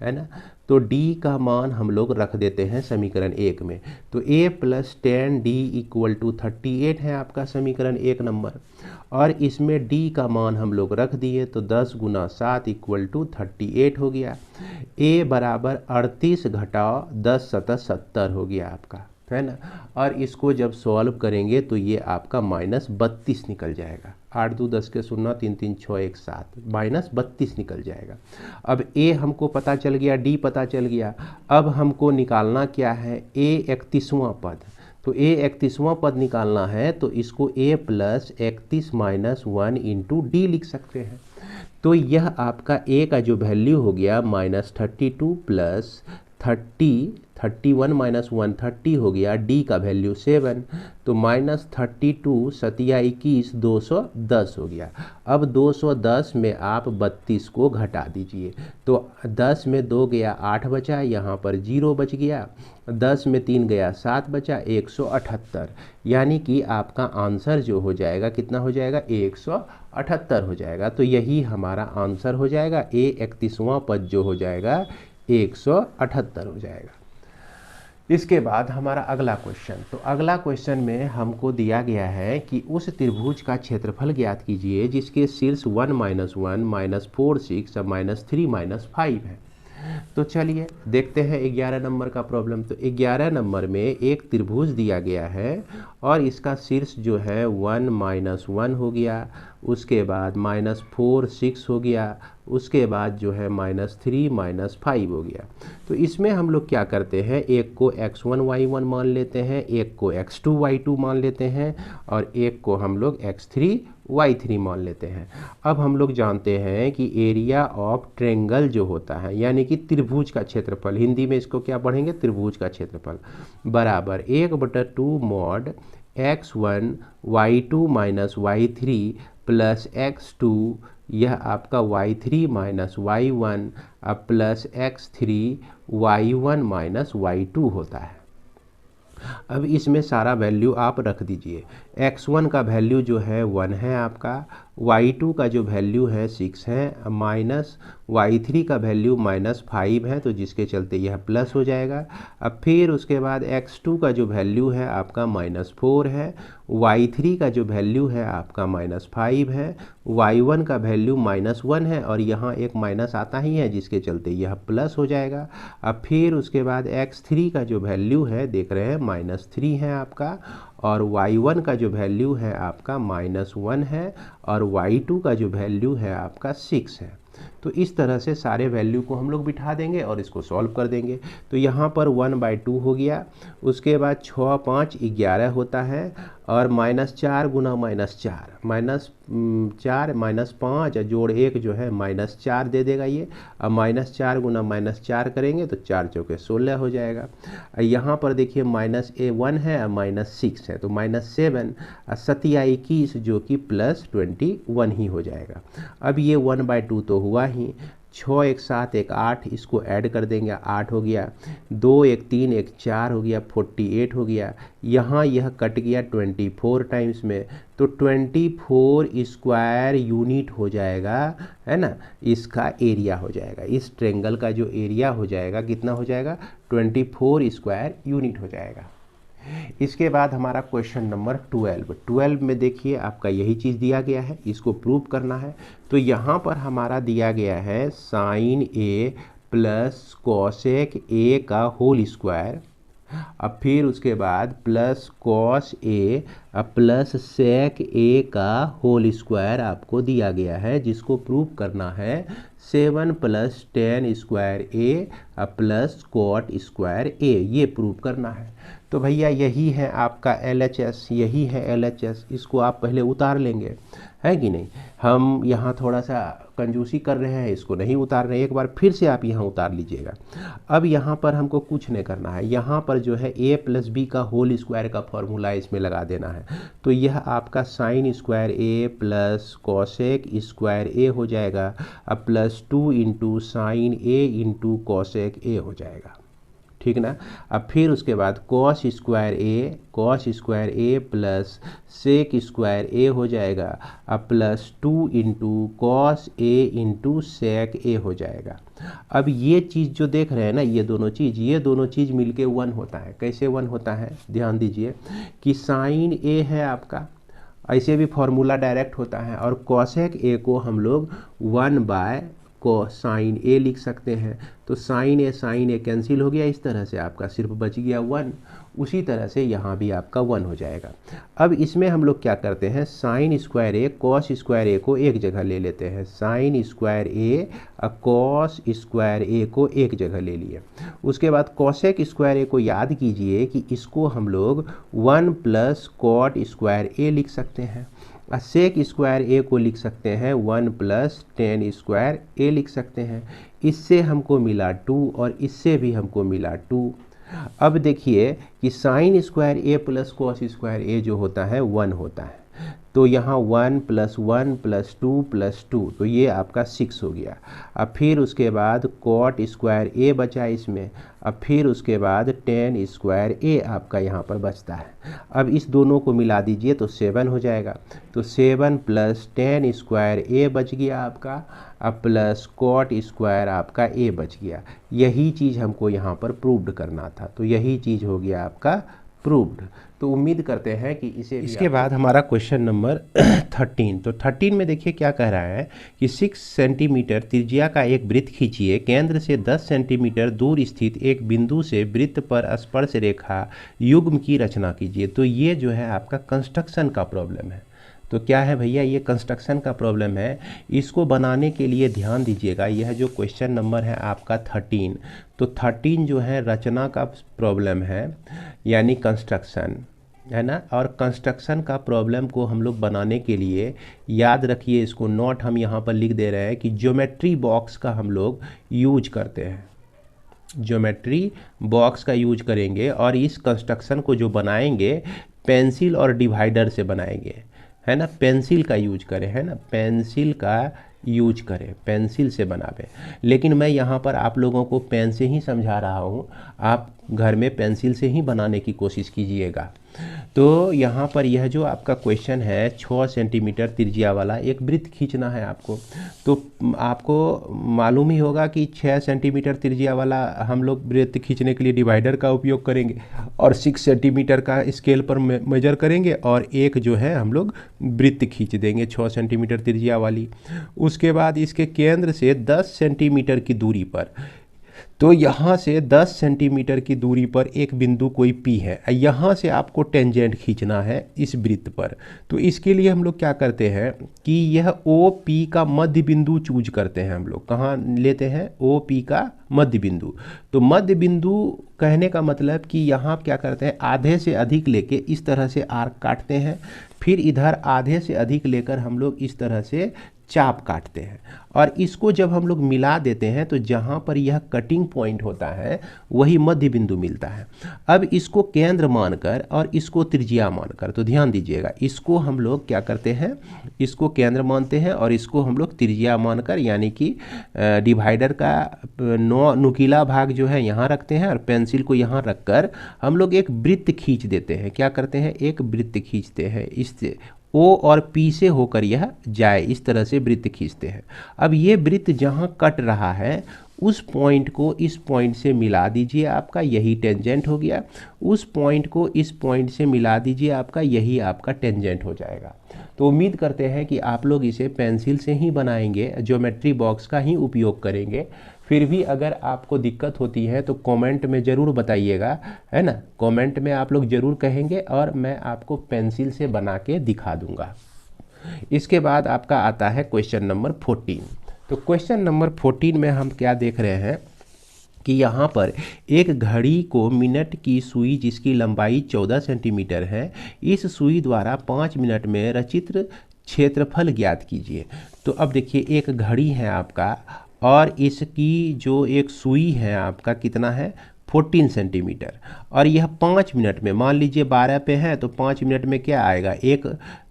है ना। तो d का मान हम लोग रख देते हैं समीकरण 1 में। तो a plus 10d equal to 38 है आपका समीकरण 1 नंबर, और इसमें d का मान हम लोग रख दिए तो 10 गुना 7 इक्वल टू 38 हो गया। a बराबर 38 घटाओ 10 7 70 हो गया आपका, है ना। और इसको जब सॉल्व करेंगे तो ये आपका -32 निकल जाएगा। 8 2 10 के 0, 3 3 6 1 7, -32 निकल जाएगा। अब a हमको पता चल गया, d पता चल गया। अब हमको निकालना क्या है, a 31वां पद। तो a 31वां पद निकालना है तो इसको a plus 31 minus 1 into D लिख सकते हैं। तो यह आपका a का जो वैल्यू हो गया -32 प्लस 31 माइनस 130 हो गया, d का वैल्यू 7, तो -32 सतिया 21 210 हो गया। अब 210 में आप 32 को घटा दीजिए, तो 10 में 2 गया 8 बचा, यहाँ पर 0 बच गया, 10 में 3 गया 7 बचा, 178। यानी कि आपका आंसर जो हो जाएगा कितना हो जाएगा, 178 हो जाएगा। तो यही हमारा आंसर हो जाएगा, a 31वां पद जो हो जाएगा 178 हो जाएगा। इसके बाद हमारा अगला क्वेश्चन, तो अगला क्वेश्चन में हमको दिया गया है कि उस त्रिभुज का क्षेत्रफल ज्ञात कीजिए जिसके शीर्ष 1 -1 -4 6 और -3 -5 है। तो चलिए देखते हैं 11 नंबर का प्रॉब्लम। तो 11 नंबर में एक त्रिभुज दिया गया है और इसका शीर्ष जो है 1 -1 हो गया, उसके बाद -4 6 हो गया, उसके बाद जो है -3 -5 हो गया। तो इसमें हम लोग क्या करते हैं, एक को x1 y1 मान लेते हैं, एक को x2 y2 मान लेते हैं और एक को हम लोग x3 y3 मान लेते हैं। अब हम लोग जानते हैं कि एरिया ऑफ ट्रेंगल जो होता है, यानी कि त्रिभुज का क्षेत्रफल, हिंदी में इसको क्या पढ़ेंगे, त्रिभुज का क्षेत्रफल, बराबर 1/2 mod x1 y2 minus y3 plus x2, यह आपका y3 माइनस y1 अब plus x3 y1 minus y2 होता है। अब इसमें सारा वैल्यू आप रख दीजिए। x1 का वैल्यू जो है 1 है आपका, y2 का जो वैल्यू है 6 है, माइनस y3 का वैल्यू -5 है, तो जिसके चलते यह प्लस हो जाएगा। अब फिर उसके बाद x2 का जो वैल्यू है आपका -4 है, y3 का जो वैल्यू है आपका -5 है, y1 का वैल्यू -1 है और यहाँ एक माइनस आता ही है जिसके चलते यह प्लस हो जाएगा। अब फिर उसके बाद x3 का जो वैल्यू है देख रहे हैं -3 है आपका, और y1 का जो वैल्यू है आपका -1 है और y2 का जो वैल्यू है आपका 6 है। तो इस तरह से सारे वैल्यू को हम लोग बिठा देंगे और इसको सॉल्व कर देंगे। तो यहाँ पर 1/2 हो गया, उसके बाद 6 5 11 होता है और -4 गुना -4 -4 -5 जोड़ 1 जो है -4 दे देगा ये। अब -4 गुना -4 करेंगे तो 4 चौके 16 हो जाएगा। यहाँ पर देखिए -1 है और -6 है तो -7 सतिया 21 जो कि +21 ही हो जाएगा। अब ये 1/2 तो हुआ ही, 6 1 7 1 8, इसको ऐड कर देंगे 8 हो गया, 2 1 3 1 4 हो गया, 48 हो गया। यहाँ यह कट गया 24 टाइम्स में, तो 24 स्क्वायर यूनिट हो जाएगा, है ना, इसका एरिया हो जाएगा। इस ट्रेंगल का जो एरिया हो जाएगा कितना हो जाएगा, 24 स्क्वायर यूनिट हो जाएगा। इसके बाद हमारा क्वेश्चन नंबर 12 में देखिए आपका यही चीज़ दिया गया है, इसको प्रूव करना है। तो यहाँ पर हमारा दिया गया है sine A plus cosec A का होल स्क्वायर, अब फिर उसके बाद plus cos A plus sec A का होल स्क्वायर आपको दिया गया है, जिसको प्रूव करना है 7 + 10 square A plus cot square ए, ये प्रूव करना है। तो भैया यही है आपका LHS, यही है LHS, इसको आप पहले उतार लेंगे, है कि नहीं। हम यहाँ थोड़ा सा कंजूसी कर रहे हैं, इसको नहीं उतार रहे, एक बार फिर से आप यहाँ उतार लीजिएगा। अब यहाँ पर हमको कुछ नहीं करना है, यहाँ पर जो है a + b का होल स्क्वायर का फॉर्मूला इसमें लगा देना है। तो यह आपका sine square A plus cosec square A हो जाएगा, अब plus 2 × sine A × cosec A हो जाएगा, ठीक ना। अब फिर उसके बाद cos square A plus sec square A हो जाएगा, अब प्लस 2 × कॉस ए × सेक ए हो जाएगा। अब ये चीज़ जो देख रहे हैं ना, ये दोनों चीज़ मिलके 1 होता है। कैसे 1 होता है, ध्यान दीजिए कि साइन ए है आपका, ऐसे भी फॉर्मूला डायरेक्ट होता है, और कॉसेक ए को हम लोग 1 को साइन ए लिख सकते हैं। तो साइन ए कैंसिल हो गया, इस तरह से आपका सिर्फ बच गया 1। उसी तरह से यहाँ भी आपका 1 हो जाएगा। अब इसमें हम लोग क्या करते हैं, साइन स्क्वायर ए कॉस स्क्वायर ए को एक jगह ले लेते हैं, साइन स्क्वायर ए कॉस स्क्वायर ए को एक जगह ले लिए। उसके बाद कॉसेक स्क्वायर ए को याद कीजिए कि इसको हम लोग 1 + कॉट स्क्वायर ए लिख सकते हैं, सेक स्क्वायर ए को लिख सकते हैं 1 + tan स्क्वायर ए लिख सकते हैं। इससे हमको मिला 2 और इससे भी हमको मिला 2। अब देखिए कि sign square A plus cos square ए जो होता है 1 होता है, तो यहाँ 1 + 1 + 2 + 2, तो ये आपका 6 हो गया। अब फिर उसके बाद कॉट स्क्वायर ए बचा इसमें, अब फिर उसके बाद tan स्क्वायर ए आपका यहाँ पर बचता है। अब इस दोनों को मिला दीजिए तो 7 हो जाएगा, तो 7 + tan स्क्वायर ए बच गया आपका, अब प्लस कॉट स्क्वायर आपका ए बच गया। यही चीज़ हमको यहाँ पर प्रूव्ड करना था, तो यही चीज़ हो गया आपका प्रूव्ड। तो उम्मीद करते हैं कि इसे इसके बाद हमारा क्वेश्चन नंबर 13। तो 13 में देखिए क्या कह रहा है कि 6 सेंटीमीटर त्रिज्या का एक वृत्त खींचिए, केंद्र से 10 सेंटीमीटर दूर स्थित एक बिंदु से वृत्त पर स्पर्श रेखा युग्म की रचना कीजिए। तो ये जो है आपका कंस्ट्रक्शन का प्रॉब्लम है। तो क्या है भैया, ये कंस्ट्रक्शन का प्रॉब्लम है। इसको बनाने के लिए ध्यान दीजिएगा, यह जो क्वेश्चन नंबर है आपका 13, तो 13 जो है रचना का प्रॉब्लम है, यानी कंस्ट्रक्शन है ना। और कंस्ट्रक्शन का प्रॉब्लम को हम लोग बनाने के लिए याद रखिए, इसको नोट हम यहाँ पर लिख दे रहे हैं कि ज्योमेट्री बॉक्स का हम लोग यूज करते हैं, ज्योमेट्री बॉक्स का यूज करेंगे। और इस कंस्ट्रक्शन को जो बनाएंगे पेंसिल और डिवाइडर से बनाएंगे, है ना, पेंसिल का यूज करें, है ना, पेंसिल का यूज करें, पेंसिल से बनावे। लेकिन मैं यहाँ पर आप लोगों को पेन से ही समझा रहा हूँ, आप घर में पेंसिल से ही बनाने की कोशिश कीजिएगा। तो यहाँ पर यह जो आपका क्वेश्चन है 6 सेंटीमीटर त्रिज्या वाला एक वृत्त खींचना है आपको। तो आपको मालूम ही होगा कि 6 सेंटीमीटर त्रिज्या वाला हम लोग वृत्त खींचने के लिए डिवाइडर का उपयोग करेंगे और 6 सेंटीमीटर का स्केल पर मेजर करेंगे और एक जो है हम लोग वृत्त खींच देंगे 6 सेंटीमीटर त्रिज्या वाली। उसके बाद इसके केंद्र से 10 सेंटीमीटर की दूरी पर, तो यहाँ से 10 सेंटीमीटर की दूरी पर एक बिंदु कोई P है, यहाँ से आपको टेंजेंट खींचना है इस वृत्त पर। तो इसके लिए हम लोग क्या करते हैं कि यह OP का मध्य बिंदु चूज करते हैं। हम लोग कहाँ लेते हैं, OP का मध्य बिंदु। तो मध्य बिंदु कहने का मतलब कि यहाँ क्या करते हैं, आधे से अधिक लेके इस तरह से आर्क काटते हैं, फिर इधर आधे से अधिक लेकर हम लोग इस तरह से चाप काटते हैं, और इसको जब हम लोग मिला देते हैं तो जहाँ पर यह कटिंग पॉइंट होता है वही मध्य बिंदु मिलता है। अब इसको केंद्र मानकर और इसको त्रिज्या मानकर, तो ध्यान दीजिएगा, इसको हम लोग क्या करते हैं, इसको केंद्र मानते हैं और इसको हम लोग त्रिज्या मानकर, यानी कि डिवाइडर का नुकीला भाग जो है यहाँ रखते हैं और पेंसिल को यहाँ रखकर हम लोग एक वृत्त खींच देते हैं। क्या करते हैं, एक वृत्त खींचते हैं, इससे O और P से होकर यह जाए, इस तरह से वृत्त खींचते हैं। अब ये वृत्त जहाँ कट रहा है उस पॉइंट को इस पॉइंट से मिला दीजिए, आपका यही टेंजेंट हो गया। उस पॉइंट को इस पॉइंट से मिला दीजिए, आपका यही आपका टेंजेंट हो जाएगा। तो उम्मीद करते हैं कि आप लोग इसे पेंसिल से ही बनाएंगे, ज्योमेट्री बॉक्स का ही उपयोग करेंगे। फिर भी अगर आपको दिक्कत होती है तो कमेंट में ज़रूर बताइएगा, है ना। कमेंट में आप लोग ज़रूर कहेंगे और मैं आपको पेंसिल से बना के दिखा दूंगा। इसके बाद आपका आता है क्वेश्चन नंबर 14। तो क्वेश्चन नंबर 14 में हम क्या देख रहे हैं कि यहाँ पर एक घड़ी को मिनट की सुई जिसकी लंबाई 14 सेंटीमीटर है, इस सुई द्वारा 5 मिनट में रचित क्षेत्रफल ज्ञात कीजिए। तो अब देखिए एक घड़ी है आपका और इसकी जो एक सुई है आपका कितना है 14 सेंटीमीटर, और यह 5 मिनट में, मान लीजिए 12 पे है तो 5 मिनट में क्या आएगा, एक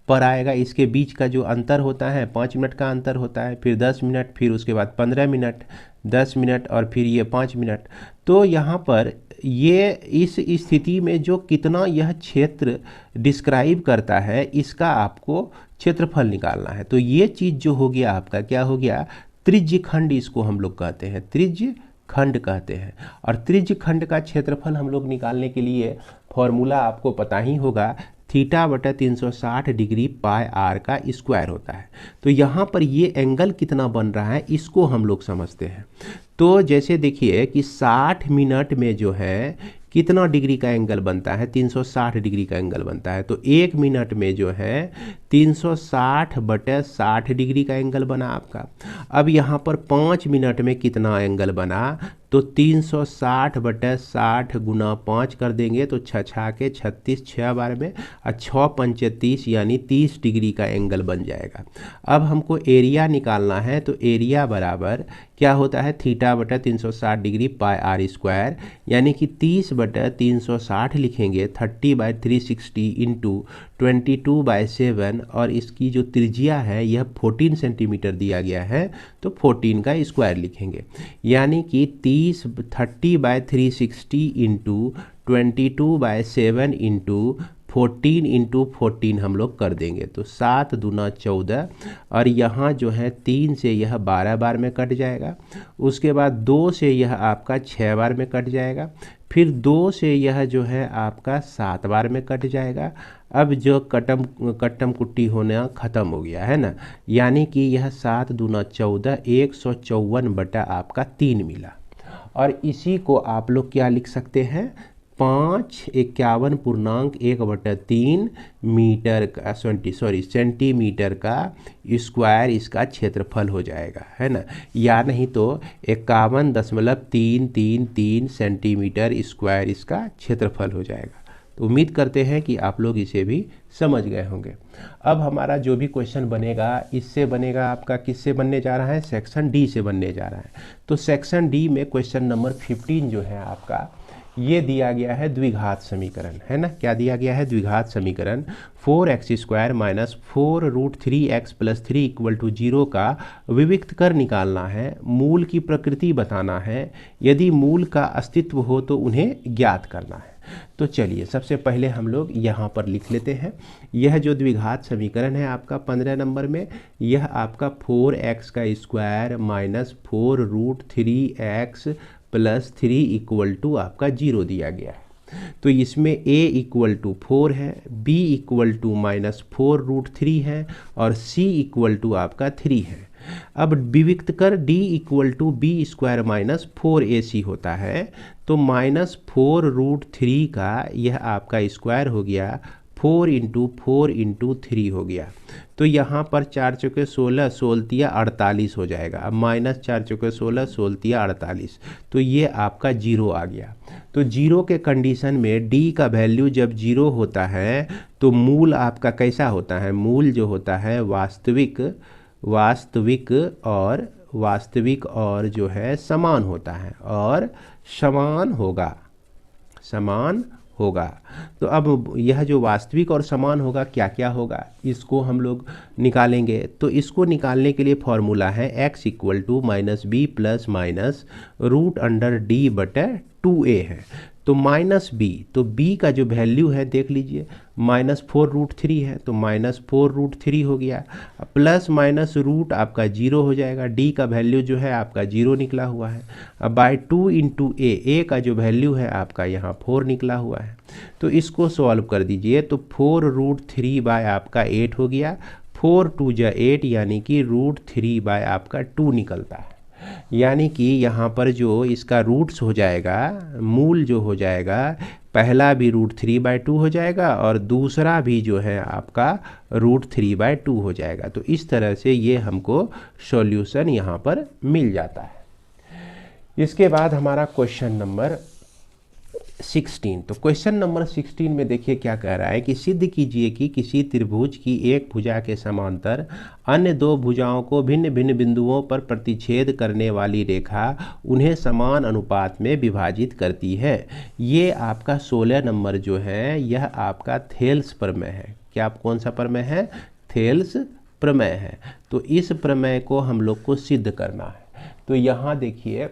पर आएगा। इसके बीच का जो अंतर होता है 5 मिनट का अंतर होता है, फिर 10 मिनट, फिर उसके बाद 15 मिनट, 10 मिनट और फिर ये 5 मिनट। तो यहाँ पर ये इस स्थिति में जो कितना यह क्षेत्र डिस्क्राइब करता है इसका आपको क्षेत्रफल निकालना है। तो ये चीज़ जो हो गया आपका क्या हो गया, त्रिज्य खंड इसको हम लोग कहते हैं, त्रिज्य खंड कहते हैं। और त्रिज्य खंड का क्षेत्रफल हम लोग निकालने के लिए फॉर्मूला आपको पता ही होगा, थीटा बटा 360 डिग्री पाई आर का स्क्वायर होता है। तो यहाँ पर ये एंगल कितना बन रहा है इसको हम लोग समझते हैं। तो जैसे देखिए कि 60 मिनट में जो है कितना डिग्री का एंगल बनता है, 360 डिग्री का एंगल बनता है। तो 1 मिनट में जो है 360 बटे 60 डिग्री का एंगल बना आपका। अब यहाँ पर 5 मिनट में कितना एंगल बना, तो 360 बटे 60 गुना 5 कर देंगे तो 6 के 36, 6 बार में, और 6 पंचे 30 यानी 30 डिग्री का एंगल बन जाएगा। अब हमको एरिया निकालना है, तो एरिया बराबर क्या होता है, थीटा बटा 360 डिग्री पाई आर स्क्वायर, यानी कि 30 बटा 360 लिखेंगे 30/360 इंटू 22/7, और इसकी जो त्रिज्या है यह 14 सेंटीमीटर दिया गया है तो 14 का स्क्वायर लिखेंगे, यानी कि 30/360 इंटू 22/7 इंटू 14 इंटू 14 हम लोग कर देंगे तो 7 दूना 14, और यहाँ जो है 3 से यह 12 बार में कट जाएगा। उसके बाद 2 से यह आपका 6 बार में कट जाएगा, फिर 2 से यह जो है आपका 7 बार में कट जाएगा। अब जो कट्टम कुट्टी होना ख़त्म हो गया है ना, यानी कि यह 7 दूना 14, 154 बटा आपका 3 मिला। और इसी को आप लोग क्या लिख सकते हैं, 551.1/3 मीटर का सेंटीमीटर का स्क्वायर इसका क्षेत्रफल हो जाएगा, है ना। या नहीं तो 51.333 सेंटीमीटर स्क्वायर इसका क्षेत्रफल हो जाएगा। तो उम्मीद करते हैं कि आप लोग इसे भी समझ गए होंगे। अब हमारा जो भी क्वेश्चन बनेगा इससे बनेगा आपका, किससे बनने जा रहा है, सेक्शन डी से बनने जा रहा है। तो सेक्शन डी में क्वेश्चन नंबर 15 जो है आपका, ये दिया गया है द्विघात समीकरण, है ना। क्या दिया गया है, द्विघात समीकरण 4x² माइनस 4√3x + 3 = 0 का विविक्त कर निकालना है। मूल की प्रकृति बताना है, यदि मूल का अस्तित्व हो तो उन्हें ज्ञात करना है। तो चलिए सबसे पहले हम लोग यहाँ पर लिख लेते हैं। यह जो द्विघात समीकरण है आपका 15 नंबर में, यह आपका 4x² माइनस 4√3x + 3 = आपका 0 दिया गया है। तो इसमें a = 4 है, b = -4√3 है, और c = आपका 3 है। अब विविक्त कर d = b² - 4ac होता है, तो -4√3 का यह आपका स्क्वायर हो गया, 4 × 4 × 3 हो गया। तो यहाँ पर 4 चौके 16, 16 48 हो जाएगा। अब -4 चौके 16, 16 48, तो ये आपका 0 आ गया। तो 0 के कंडीशन में d का वैल्यू जब 0 होता है तो मूल आपका कैसा होता है, मूल जो होता है वास्तविक और जो है समान होता है, और समान होगा। तो अब यह जो वास्तविक और समान होगा क्या क्या होगा, इसको हम लोग निकालेंगे। तो इसको निकालने के लिए फॉर्मूला है x = -b ± √d/2a है। तो माइनस बी, तो बी का जो वैल्यू है देख लीजिए -4√3 है, तो -4√3 हो गया, प्लस माइनस रूट आपका 0 हो जाएगा। डी का वैल्यू जो है आपका 0 निकला हुआ है। अब बाय 2 इंटू ए का जो वैल्यू है आपका यहाँ 4 निकला हुआ है। तो इसको सॉल्व कर दीजिए, तो 4√3 बाय आपका 8 हो गया, 4 2 जा 8 यानी कि √3 बाय आपका 2 निकलता है। यानी कि यहाँ पर जो इसका रूट्स हो जाएगा, मूल जो हो जाएगा, पहला भी √3/2 हो जाएगा और दूसरा भी जो है आपका √3/2 हो जाएगा। तो इस तरह से ये हमको सॉल्यूशन यहाँ पर मिल जाता है। इसके बाद हमारा क्वेश्चन नंबर 16। तो क्वेश्चन नंबर 16 में देखिए क्या कह रहा है कि सिद्ध कीजिए कि किसी त्रिभुज की एक भुजा के समांतर अन्य दो भुजाओं को भिन्न भिन्न बिंदुओं पर प्रतिच्छेद करने वाली रेखा उन्हें समान अनुपात में विभाजित करती है। ये आपका 16 नंबर जो है यह आपका थेल्स प्रमेय है। क्या कौन सा प्रमेय है? थेल्स प्रमेय है। तो इस प्रमेय को हम लोग को सिद्ध करना है। तो यहाँ देखिए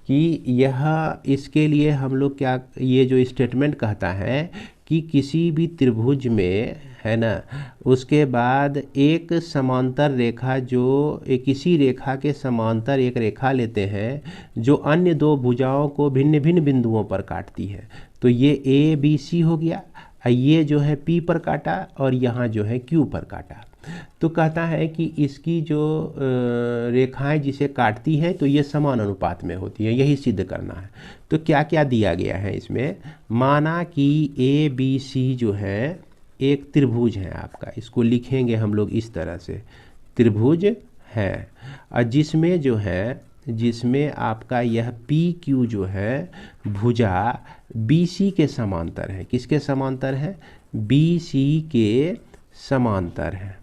कि यह इसके लिए हम लोग क्या, ये जो स्टेटमेंट कहता है कि किसी भी त्रिभुज में है ना, उसके बाद एक समांतर रेखा जो किसी रेखा के समांतर एक रेखा लेते हैं जो अन्य दो भुजाओं को भिन्न भिन्न बिंदुओं पर काटती है। तो ये ए बी सी हो गया, ये जो है पी पर काटा और यहाँ जो है क्यू पर काटा। तो कहता है कि इसकी जो रेखाएं जिसे काटती हैं तो ये समान अनुपात में होती है, यही सिद्ध करना है। तो क्या क्या दिया गया है इसमें? माना कि ए बी सी जो है एक त्रिभुज है आपका, इसको लिखेंगे हम लोग इस तरह से, त्रिभुज है, और जिसमें जो है, जिसमें आपका यह पी क्यू जो है भुजा बी सी के समांतर है। किसके समांतर है? बी सी के समांतर है।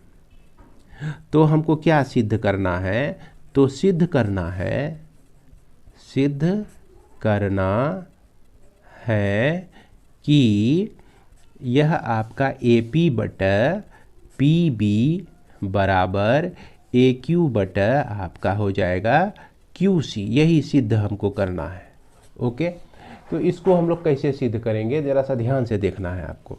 तो हमको क्या सिद्ध करना है? तो सिद्ध करना है कि यह आपका ए पी बटा पी बी बराबर ए क्यू बटा आपका हो जाएगा क्यू सी, यही सिद्ध हमको करना है। ओके, तो इसको हम लोग कैसे सिद्ध करेंगे ज़रा सा ध्यान से देखना है आपको।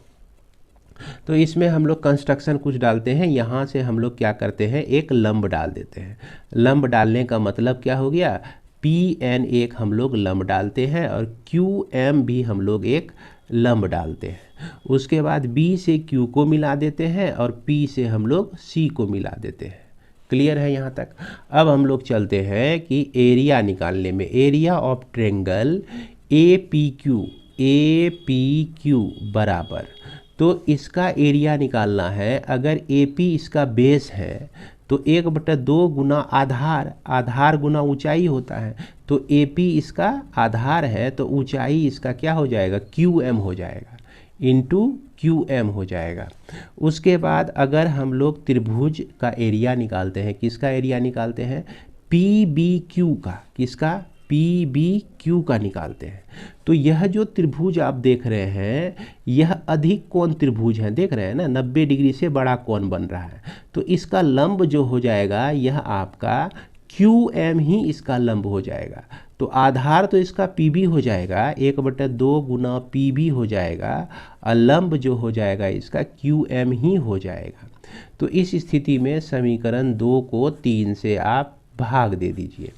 तो इसमें हम लोग कंस्ट्रक्शन कुछ डालते हैं। यहाँ से हम लोग क्या करते हैं, एक लंब डाल देते हैं। लंब डालने का मतलब क्या हो गया, पी एन एक हम लोग लंब डालते हैं और क्यू एम भी हम लोग एक लंब डालते हैं। उसके बाद बी से क्यू को मिला देते हैं और पी से हम लोग सी को मिला देते हैं। क्लियर है यहाँ तक? अब हम लोग चलते हैं कि एरिया निकालने में। Area of triangle A P Q बराबर, तो इसका एरिया निकालना है। अगर ए पी इसका बेस है तो 1/2 गुना आधार गुना ऊंचाई होता है। तो ए पी इसका आधार है तो ऊंचाई इसका क्या हो जाएगा, क्यू एम हो जाएगा, इंटू क्यू एम हो जाएगा। उसके बाद अगर हम लोग त्रिभुज का एरिया निकालते हैं, किसका एरिया निकालते हैं, पी बी क्यू का, किसका, पी बी क्यू का निकालते हैं। तो यह जो त्रिभुज आप देख रहे हैं यह अधिक कोण त्रिभुज है, देख रहे हैं ना, 90 डिग्री से बड़ा कोण बन रहा है। तो इसका लंब जो हो जाएगा यह आपका क्यू एम ही इसका लंब हो जाएगा। तो आधार तो इसका पी बी हो जाएगा, 1/2 गुना पी बी हो जाएगा, और लंब जो हो जाएगा इसका क्यू एम ही हो जाएगा। तो इस स्थिति में समीकरण 2 को 3 से आप भाग दे दीजिए।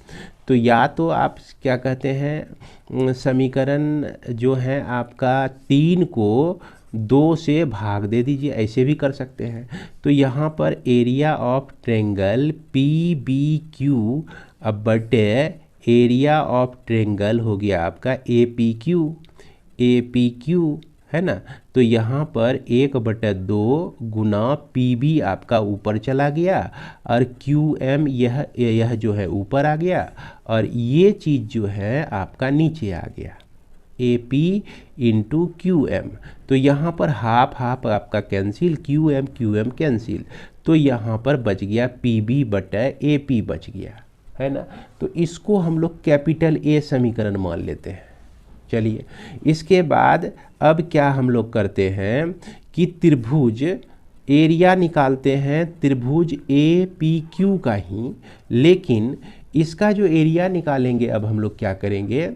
तो या तो आप क्या कहते हैं, समीकरण जो है आपका 3 को 2 से भाग दे दीजिए, ऐसे भी कर सकते हैं। तो यहाँ पर area of triangle P B Q अब बटे एरिया ऑफ ट्रेंगल हो गया आपका ए पी क्यू है ना। तो यहाँ पर 1/2 गुना पी बी आपका ऊपर चला गया और क्यू एम यह जो है ऊपर आ गया, और ये चीज़ जो है आपका नीचे आ गया, A P into Q M. तो यहाँ पर हाफ हाफ आपका कैंसिल, क्यू एम कैंसिल, तो यहाँ पर बच गया पी बी बटा ए पी बच गया, है ना। तो इसको हम लोग कैपिटल ए समीकरण मान लेते हैं। चलिए, इसके बाद अब क्या हम लोग करते हैं कि त्रिभुज एरिया निकालते हैं, त्रिभुज ए पी क्यू का ही, लेकिन इसका जो एरिया निकालेंगे अब हम लोग क्या करेंगे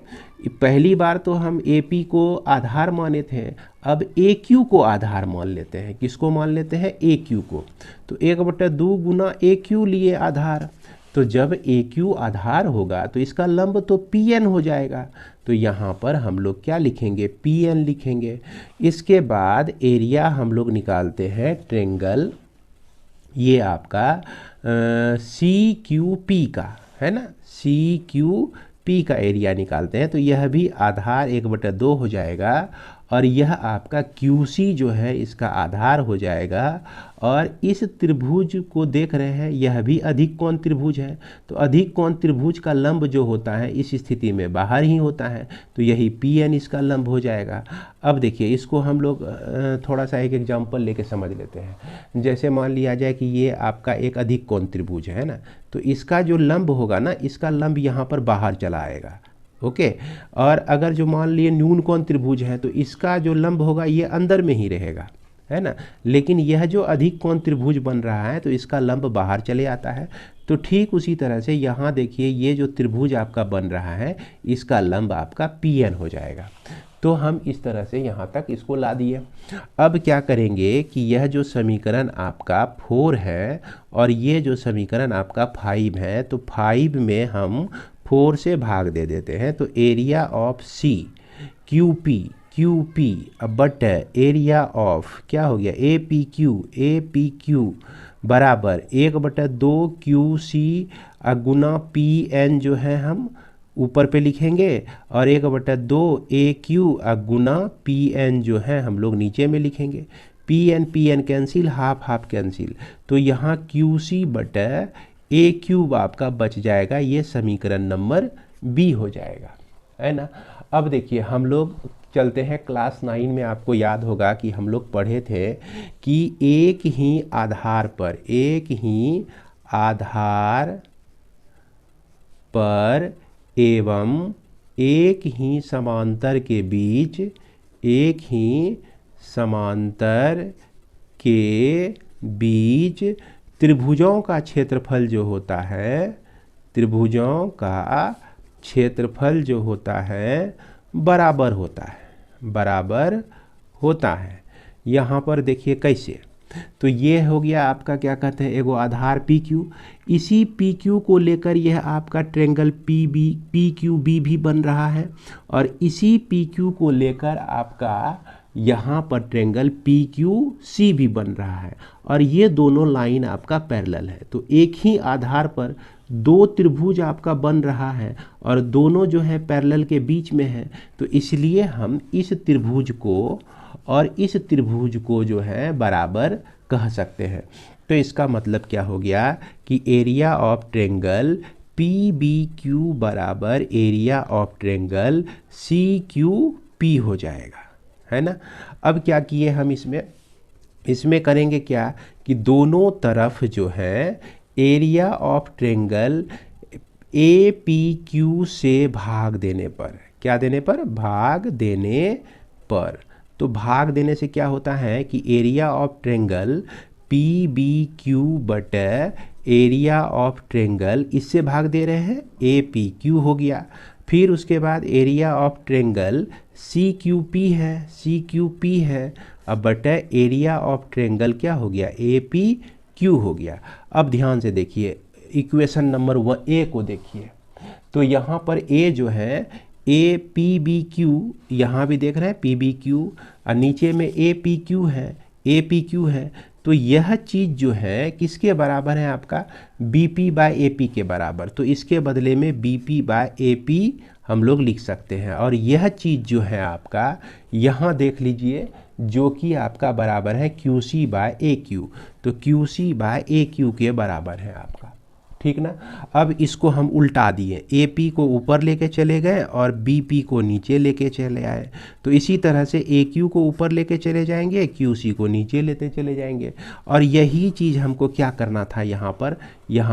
पहली बार तो हम AP को आधार माने थे, अब AQ को आधार मान लेते हैं। किसको मान लेते हैं? AQ को। तो 1/2 गुना AQ लिए आधार, तो जब AQ आधार होगा तो इसका लंब तो PN हो जाएगा। तो यहाँ पर हम लोग क्या लिखेंगे? PN लिखेंगे। इसके बाद एरिया हम लोग निकालते हैं ट्रेंगल, ये आपका CQP का है ना, CQP का एरिया निकालते हैं। तो यह भी आधार 1/2 हो जाएगा और यह आपका QC जो है इसका आधार हो जाएगा। और इस त्रिभुज को देख रहे हैं, यह भी अधिक कोण त्रिभुज है। तो अधिक कोण त्रिभुज का लंब जो होता है इस स्थिति में बाहर ही होता है, तो यही PN इसका लंब हो जाएगा। अब देखिए इसको हम लोग थोड़ा सा एक एग्जाम्पल लेके समझ लेते हैं। जैसे मान लिया जाए कि ये आपका एक अधिक कोण त्रिभुज है ना, तो इसका जो लंब होगा ना, इसका लंब यहाँ पर बाहर चला आएगा। ओके। और अगर जो मान लिए न्यून कोण त्रिभुज है तो इसका जो लंब होगा ये अंदर में ही रहेगा, है ना। लेकिन यह जो अधिक कोण त्रिभुज बन रहा है तो इसका लंब बाहर चले आता है। तो ठीक उसी तरह से यहाँ देखिए ये जो त्रिभुज आपका बन रहा है इसका लंब आपका PN हो जाएगा। तो हम इस तरह से यहाँ तक इसको ला दिए। अब क्या करेंगे कि यह जो समीकरण आपका 4 है और ये जो समीकरण आपका 5 है, तो 5 में हम 4 से भाग दे देते हैं। तो area of QP but area of क्या हो गया APQ बराबर 1/2 QC गुना PN जो है हम ऊपर पे लिखेंगे और 1/2 AQ गुना PN जो है हम लोग नीचे में लिखेंगे। PN कैंसिल, हाफ कैंसिल, तो यहाँ QC बटा AQ आपका बच जाएगा। ये समीकरण नंबर B हो जाएगा, है ना। अब देखिए हम लोग चलते हैं क्लास 9 में। आपको याद होगा कि हम लोग पढ़े थे कि एक ही आधार पर एवं एक ही समांतर के बीच त्रिभुजों का क्षेत्रफल जो होता है बराबर होता है। यहाँ पर देखिए कैसे, तो ये हो गया आपका क्या कहते हैं एगो आधार PQ। इसी PQ को लेकर यह आपका ट्रेंगल PQB भी बन रहा है और इसी PQ को लेकर आपका यहाँ पर ट्रेंगल PQC भी बन रहा है और ये दोनों लाइन आपका पैरेलल है। तो एक ही आधार पर दो त्रिभुज आपका बन रहा है और दोनों जो है पैरेलल के बीच में है, तो इसलिए हम इस त्रिभुज को और इस त्रिभुज को जो है बराबर कह सकते हैं। तो इसका मतलब क्या हो गया कि एरिया ऑफ ट्रेंगल PBQ बराबर एरिया ऑफ ट्रेंगल CQP हो जाएगा, है ना। अब क्या किए हम इसमें करेंगे क्या कि दोनों तरफ जो है एरिया ऑफ ट्रेंगल APQ से भाग देने पर, क्या देने पर? भाग देने पर। तो भाग देने से क्या होता है कि एरिया ऑफ ट्रेंगल PBQ बटे एरिया ऑफ ट्रेंगल, इससे भाग दे रहे हैं APQ हो गया। फिर उसके बाद एरिया ऑफ ट्रेंगल CQP है, अब बटे एरिया ऑफ ट्रेंगल क्या हो गया? APQ हो गया। अब ध्यान से देखिए इक्वेशन नंबर A को देखिए, तो यहाँ पर A जो है PBQ, यहाँ भी देख रहे हैं PBQ और नीचे में APQ है। तो यह चीज़ जो है किसके बराबर है? आपका BP/AP के बराबर। तो इसके बदले में BP/AP हम लोग लिख सकते हैं और यह चीज़ जो है आपका यहाँ देख लीजिए जो कि आपका बराबर है QC/AQ। तो QC/AQ के बराबर है आपका, ठीक ना। अब इसको हम उल्टा दिए, AP को ऊपर लेके चले गए और BP को नीचे लेके चले आए। तो इसी तरह से AQ को ऊपर लेके चले जाएंगे, QC को नीचे लेते चले जाएंगे। और यही चीज़ हमको क्या करना था यहाँ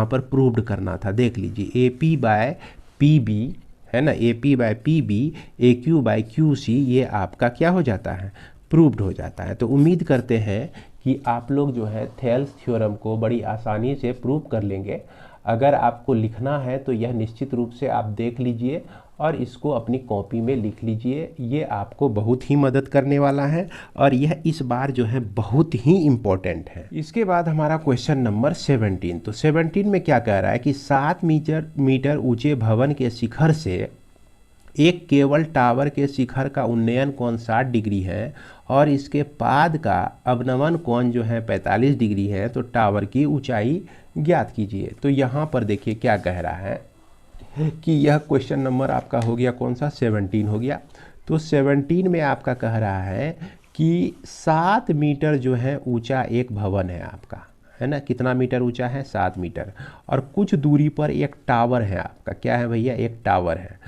पर प्रूव्ड करना था। देख लीजिए AP/PB है ना, AP/PB AQ/QC ये आपका क्या हो जाता है? प्रूव्ड हो जाता है। तो उम्मीद करते हैं कि आप लोग जो है थेल्स थ्योरम को बड़ी आसानी से प्रूव कर लेंगे। अगर आपको लिखना है तो यह निश्चित रूप से आप देख लीजिए और इसको अपनी कॉपी में लिख लीजिए, ये आपको बहुत ही मदद करने वाला है और यह इस बार जो है बहुत ही इम्पोर्टेंट है। इसके बाद हमारा क्वेश्चन नंबर 17। तो 17 में क्या कह रहा है कि 7 मीटर ऊंचे भवन के शिखर से एक केबल टावर के शिखर का उन्नयन कोण 60 डिग्री है और इसके पाद का अवनमन कोण जो है 45 डिग्री है, तो टावर की ऊंचाई ज्ञात कीजिए। तो यहाँ पर देखिए क्या कह रहा है कि यह क्वेश्चन नंबर आपका हो गया कौन सा, 17 हो गया। तो 17 में आपका कह रहा है कि 7 मीटर जो है ऊंचा एक भवन है आपका, है ना। कितना मीटर ऊंचा है, 7 मीटर। और कुछ दूरी पर एक टावर है आपका, क्या है भैया, एक टावर है।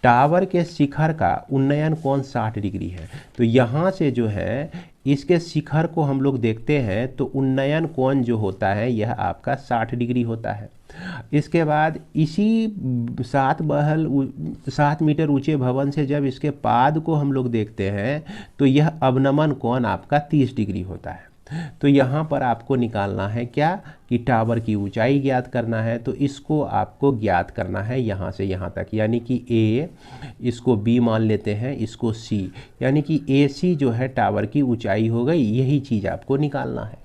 टावर के शिखर का उन्नयन कोण 60 डिग्री है। तो यहाँ से जो है इसके शिखर को हम लोग देखते हैं तो उन्नयन कोण जो होता है यह आपका 60 डिग्री होता है। इसके बाद इसी 7 मीटर ऊंचे भवन से जब इसके पाद को हम लोग देखते हैं तो यह अवनमन कोण आपका 30 डिग्री होता है। तो यहाँ पर आपको निकालना है क्या, कि टावर की ऊंचाई ज्ञात करना है। तो इसको आपको ज्ञात करना है यहाँ से यहाँ तक, यानी कि ए, इसको बी मान लेते हैं, इसको सी, यानी कि ए सी जो है टावर की ऊंचाई हो गई। यही चीज़ आपको निकालना है।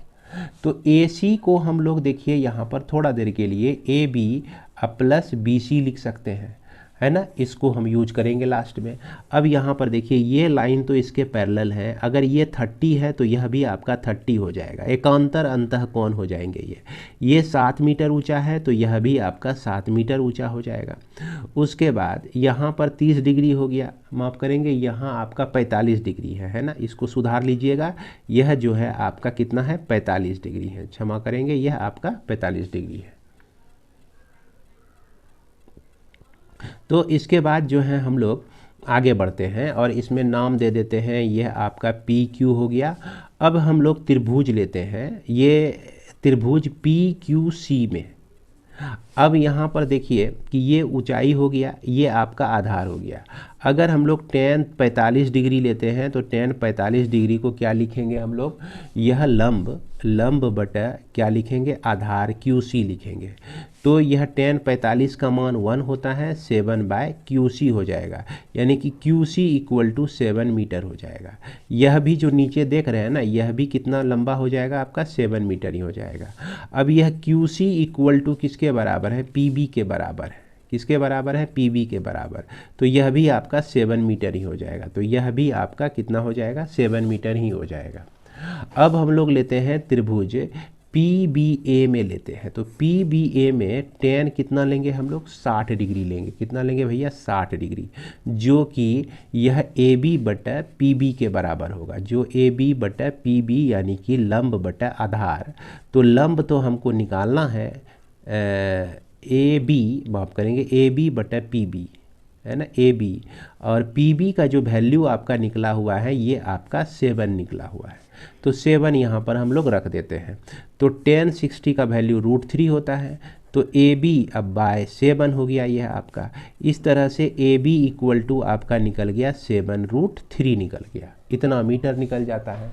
तो ए सी को हम लोग देखिए यहाँ पर थोड़ा देर के लिए A B plus B C लिख सकते हैं, है ना। इसको हम यूज करेंगे लास्ट में। अब यहाँ पर देखिए ये लाइन तो इसके पैरेलल है, अगर ये 30 है तो यह भी आपका 30 हो जाएगा, एकांतर अंतः कोण हो जाएंगे ये 7 मीटर ऊंचा है तो यह भी आपका 7 मीटर ऊंचा हो जाएगा। उसके बाद यहाँ पर 30 डिग्री हो गया, माफ़ करेंगे, यहाँ आपका 45 डिग्री है ना। इसको सुधार लीजिएगा, यह जो है आपका कितना है, 45 डिग्री है, क्षमा करेंगे, यह आपका 45 डिग्री है। तो इसके बाद जो है हम लोग आगे बढ़ते हैं और इसमें नाम दे देते हैं, यह आपका पी क्यू हो गया। अब हम लोग त्रिभुज लेते हैं, ये त्रिभुज पी क्यू सी में। अब यहाँ पर देखिए कि ये ऊंचाई हो गया, ये आपका आधार हो गया। अगर हम लोग tan 45 डिग्री लेते हैं तो tan 45 डिग्री को क्या लिखेंगे हम लोग, यह लंब बटा क्या लिखेंगे, आधार QC लिखेंगे। तो यह tan 45 का मान 1 होता है, 7/QC हो जाएगा, यानी कि QC इक्वल टू 7 मीटर हो जाएगा। यह भी जो नीचे देख रहे हैं ना, यह भी कितना लंबा हो जाएगा आपका, 7 मीटर ही हो जाएगा। अब यह QC इक्वल टू किसके बराबर है, PB के बराबर है। किसके बराबर है, PB के बराबर। तो यह भी आपका 7 मीटर ही हो जाएगा। तो यह भी आपका कितना हो जाएगा, 7 मीटर ही हो जाएगा। अब हम लोग लेते हैं त्रिभुज PBA में लेते हैं। तो PBA में tan कितना लेंगे हम लोग, 60 डिग्री लेंगे। कितना लेंगे भैया, 60 डिग्री, जो कि यह AB बटा PB के बराबर होगा, जो AB बटा PB यानी कि लंब बटा आधार। तो लंब तो हमको निकालना है AB, माफ़ करेंगे, AB बटा PB, है ना, AB, और PB का जो वैल्यू आपका निकला हुआ है ये आपका 7 निकला हुआ है। तो 7 यहाँ पर हम लोग रख देते हैं। तो tan 60 का वैल्यू √3 होता है। तो AB अब बाय 7 हो गया यह आपका। इस तरह से AB इक्वल टू आपका निकल गया 7√3 निकल गया, इतना मीटर निकल जाता है।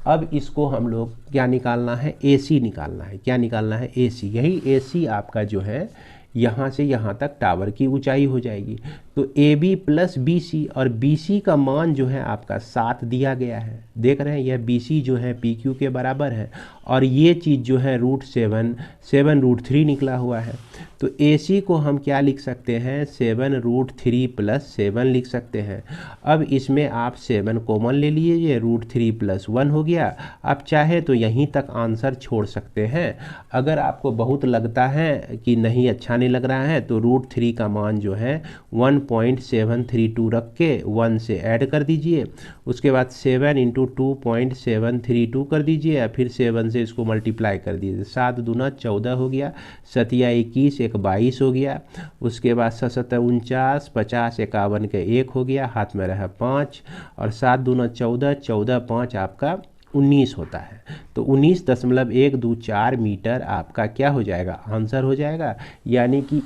अब इसको हम लोग क्या निकालना है, AC निकालना है। क्या निकालना है, AC। यही AC आपका जो है यहाँ से यहाँ तक टावर की ऊंचाई हो जाएगी। तो AB प्लस BC, और BC का मान जो है आपका 7 दिया गया है, देख रहे हैं, यह BC जो है PQ के बराबर है, और ये चीज़ जो है √7 निकला हुआ है। तो AC को हम क्या लिख सकते हैं, 7√3 + 7 लिख सकते हैं। अब इसमें आप 7 कॉमन ले लीजिए, √3 + 1 हो गया। आप चाहे तो यहीं तक आंसर छोड़ सकते हैं। अगर आपको बहुत लगता है कि नहीं, अच्छा नहीं लग रहा है, तो √3 का मान जो है 1.732 रख के 1 से ऐड कर दीजिए। उसके बाद 7 × 2.732 कर दीजिए, फिर 7 से इसको मल्टीप्लाई कर दीजिए। 7 दूना 14 हो गया, 7 या 21, 1 22 हो गया। उसके बाद 7 7 49, 50 51 के 1 हो गया, हाथ में रहा 5, और 7 दूना 14, 14 5 आपका 19 होता है। तो 19.124 मीटर आपका क्या हो जाएगा, आंसर हो जाएगा। यानी कि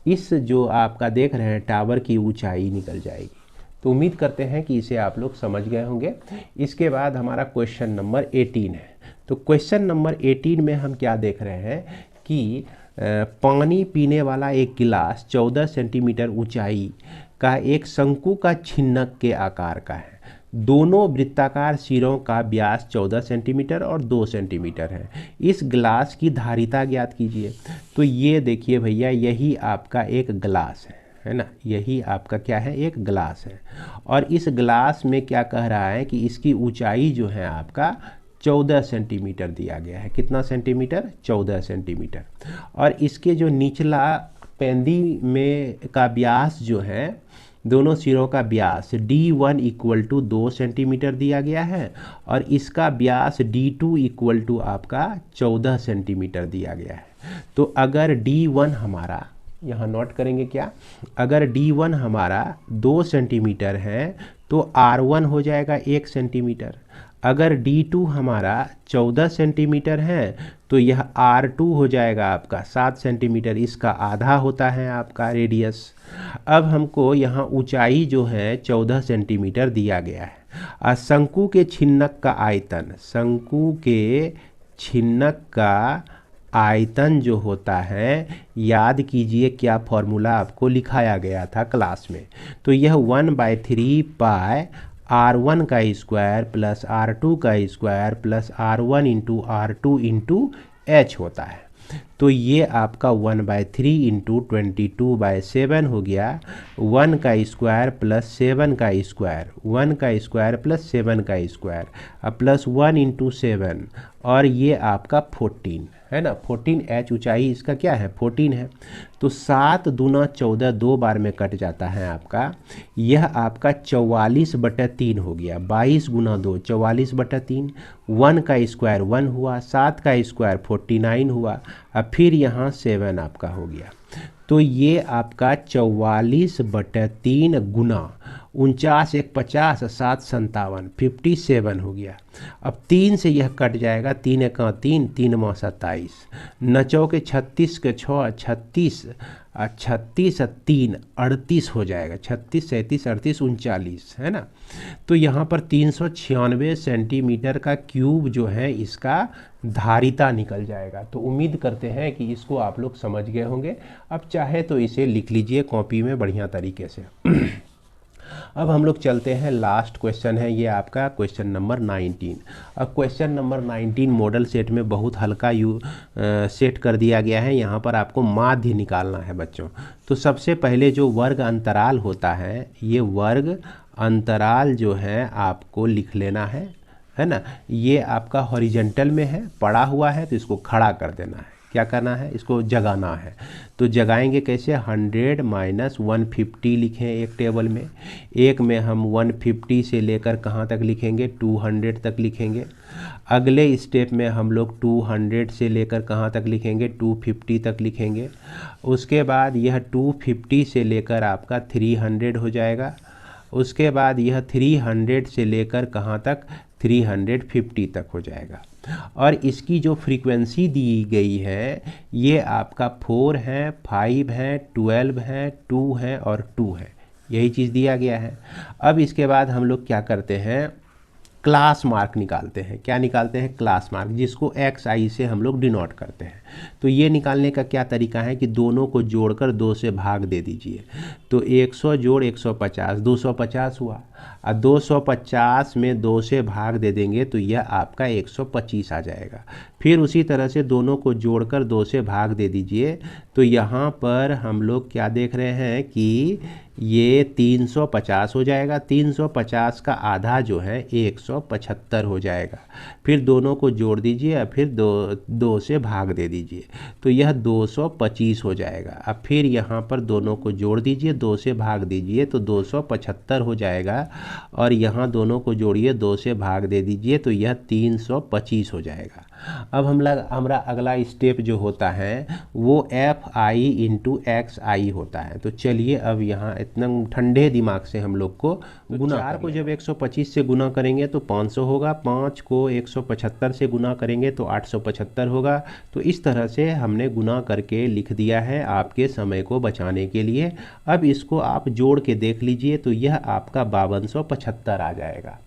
इस जो आपका देख रहे हैं टावर की ऊंचाई निकल जाएगी। तो उम्मीद करते हैं कि इसे आप लोग समझ गए होंगे। इसके बाद हमारा क्वेश्चन नंबर 18 है। तो क्वेश्चन नंबर 18 में हम क्या देख रहे हैं कि पानी पीने वाला एक गिलास 14 सेंटीमीटर ऊंचाई का एक शंकु का छिन्नक के आकार का है। दोनों वृत्ताकार सिरों का व्यास 14 सेंटीमीटर और 2 सेंटीमीटर है। इस गिलास की धारिता ज्ञात कीजिए। तो ये देखिए भैया, यही आपका एक गिलास है ना, यही आपका क्या है, एक गिलास है। और इस गिलास में क्या कह रहा है कि इसकी ऊंचाई जो है आपका 14 सेंटीमीटर दिया गया है। कितना सेंटीमीटर? 14 सेंटीमीटर। और इसके जो निचला पेंदी में का व्यास जो है, दोनों सिरों का व्यास D1 इक्वल टू 2 सेंटीमीटर दिया गया है और इसका व्यास D2 इक्वल टू आपका 14 सेंटीमीटर दिया गया है। तो अगर D1 हमारा, यहाँ नोट करेंगे क्या, अगर D1 हमारा 2 सेंटीमीटर है तो R1 हो जाएगा 1 सेंटीमीटर। अगर D2 हमारा 14 सेंटीमीटर है तो यह R2 हो जाएगा आपका 7 सेंटीमीटर। इसका आधा होता है आपका रेडियस। अब हमको यहाँ ऊंचाई जो है 14 सेंटीमीटर दिया गया है। शंकु के छिन्नक का आयतन, शंकु के छिन्नक का आयतन जो होता है, याद कीजिए क्या फॉर्मूला आपको लिखाया गया था क्लास में। तो यह 1/3 पाई R1 का स्क्वायर प्लस R2 का square plus R1 into R2 into H होता है। तो ये आपका 1/3 इंटू 22/7 हो गया। 1 का स्क्वायर प्लस 7 का स्क्वायर, 1 का स्क्वायर प्लस 7 का स्क्वायर, अब प्लस 1 इंटू 7, और ये आपका 14 है ना। 14H ऊंचाई इसका क्या है, 14 है। तो 7 दूना 14 दो बार में कट जाता है आपका। यह आपका 44/3 हो गया। 22 गुना 2 44/3। 1 का स्क्वायर 1 हुआ, 7 का स्क्वायर 49 हुआ, अब फिर यहाँ 7 आपका हो गया। तो ये आपका 44/3 गुना 49 1 50 7 57 57 हो गया। अब 3 से यह कट जाएगा, 3 1 3 3 9 27, 9 के 36 के 6 36, 36 3 38 हो जाएगा। 36 37 38 39 है ना। तो यहाँ पर 396 सेंटीमीटर का क्यूब जो है इसका धारिता निकल जाएगा। तो उम्मीद करते हैं कि इसको आप लोग समझ गए होंगे। अब चाहे तो इसे लिख लीजिए कॉपी में बढ़िया तरीके से। अब हम लोग चलते हैं, लास्ट क्वेश्चन है ये आपका क्वेश्चन नंबर 19। अब क्वेश्चन नंबर 19 मॉडल सेट में बहुत हल्का सेट कर दिया गया है। यहाँ पर आपको माध्य निकालना है बच्चों। तो सबसे पहले जो वर्ग अंतराल होता है, ये वर्ग अंतराल जो है आपको लिख लेना है ना। ये आपका हॉरिजेंटल में है, पड़ा हुआ है, तो इसको खड़ा कर देना है। क्या करना है, इसको जगाना है। तो जगाएंगे कैसे, 100 माइनस 150 लिखें एक टेबल में। एक में हम 150 से लेकर कहाँ तक लिखेंगे, 200 तक लिखेंगे। अगले स्टेप में हम लोग 200 से लेकर कहाँ तक लिखेंगे, 250 तक लिखेंगे। उसके बाद यह 250 से लेकर आपका 300 हो जाएगा। उसके बाद यह 300 से लेकर कहाँ तक, 350 तक हो जाएगा। और इसकी जो फ्रीक्वेंसी दी गई है, ये आपका 4 है, 5 है, 12 है, 2 है और 2 है। यही चीज़ दिया गया है। अब इसके बाद हम लोग क्या करते हैं, क्लास मार्क निकालते हैं। क्या निकालते हैं, क्लास मार्क, जिसको XI से हम लोग डिनोट करते हैं। तो ये निकालने का क्या तरीका है कि दोनों को जोड़कर 2 से भाग दे दीजिए। तो 100 जोड़ 150 250 हुआ, और 250 में 2 से भाग दे देंगे तो यह आपका 125 आ जाएगा। फिर उसी तरह से दोनों को जोड़कर 2 से भाग दे दीजिए। तो यहाँ पर हम लोग क्या देख रहे हैं कि ये 350 हो जाएगा। 350 का आधा जो है 175 हो जाएगा। फिर दोनों को जोड़ दीजिए और फिर 2 से भाग दे दीजिए, तो यह 225 हो जाएगा। अब फिर यहाँ पर दोनों को जोड़ दीजिए, 2 से भाग दीजिए तो 275 हो जाएगा। और यहाँ दोनों को जोड़िए, 2 से भाग दे दीजिए तो यह 325 हो जाएगा। अब हमारा अगला स्टेप जो होता है वो FI इंटू XI होता है। तो चलिए अब यहाँ इतना ठंडे दिमाग से हम लोग को गुना, 4 को जब 125 से गुना करेंगे तो 500 होगा, 5 को 175 से गुना करेंगे तो 875 होगा। तो इस तरह से हमने गुना करके लिख दिया है आपके समय को बचाने के लिए। अब इसको आप जोड़ के देख लीजिए तो यह आपका 5275 आ जाएगा।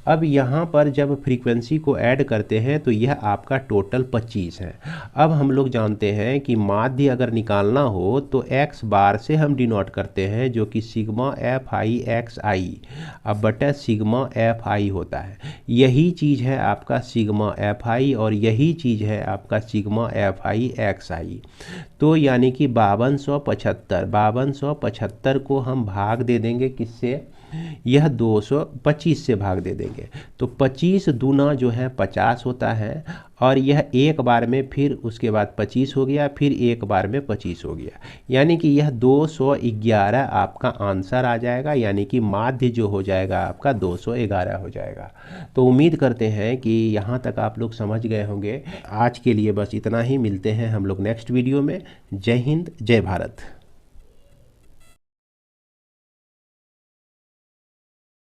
अब यहाँ पर जब फ्रीक्वेंसी को ऐड करते हैं तो यह आपका टोटल 25 है। अब हम लोग जानते हैं कि माध्य अगर निकालना हो तो x बार से हम डिनोट करते हैं, जो कि सिग्मा एफ आई एक्स आई अब बटा सिग्मा एफ आई होता है। यही चीज़ है आपका सिग्मा एफ आई और यही चीज़ है आपका सिग्मा एफ आई एक्स आई। तो यानी कि 5275 को हम भाग दे देंगे किससे, यह 225 से भाग दे देंगे। तो 25 दूना जो है 50 होता है, और यह एक बार में फिर उसके बाद 25 हो गया, फिर एक बार में 25 हो गया, यानी कि यह 211 आपका आंसर आ जाएगा, यानी कि माध्य जो हो जाएगा आपका 211 हो जाएगा। तो उम्मीद करते हैं कि यहाँ तक आप लोग समझ गए होंगे। आज के लिए बस इतना ही, मिलते हैं हम लोग नेक्स्ट वीडियो में। जय हिंद, जय भारत।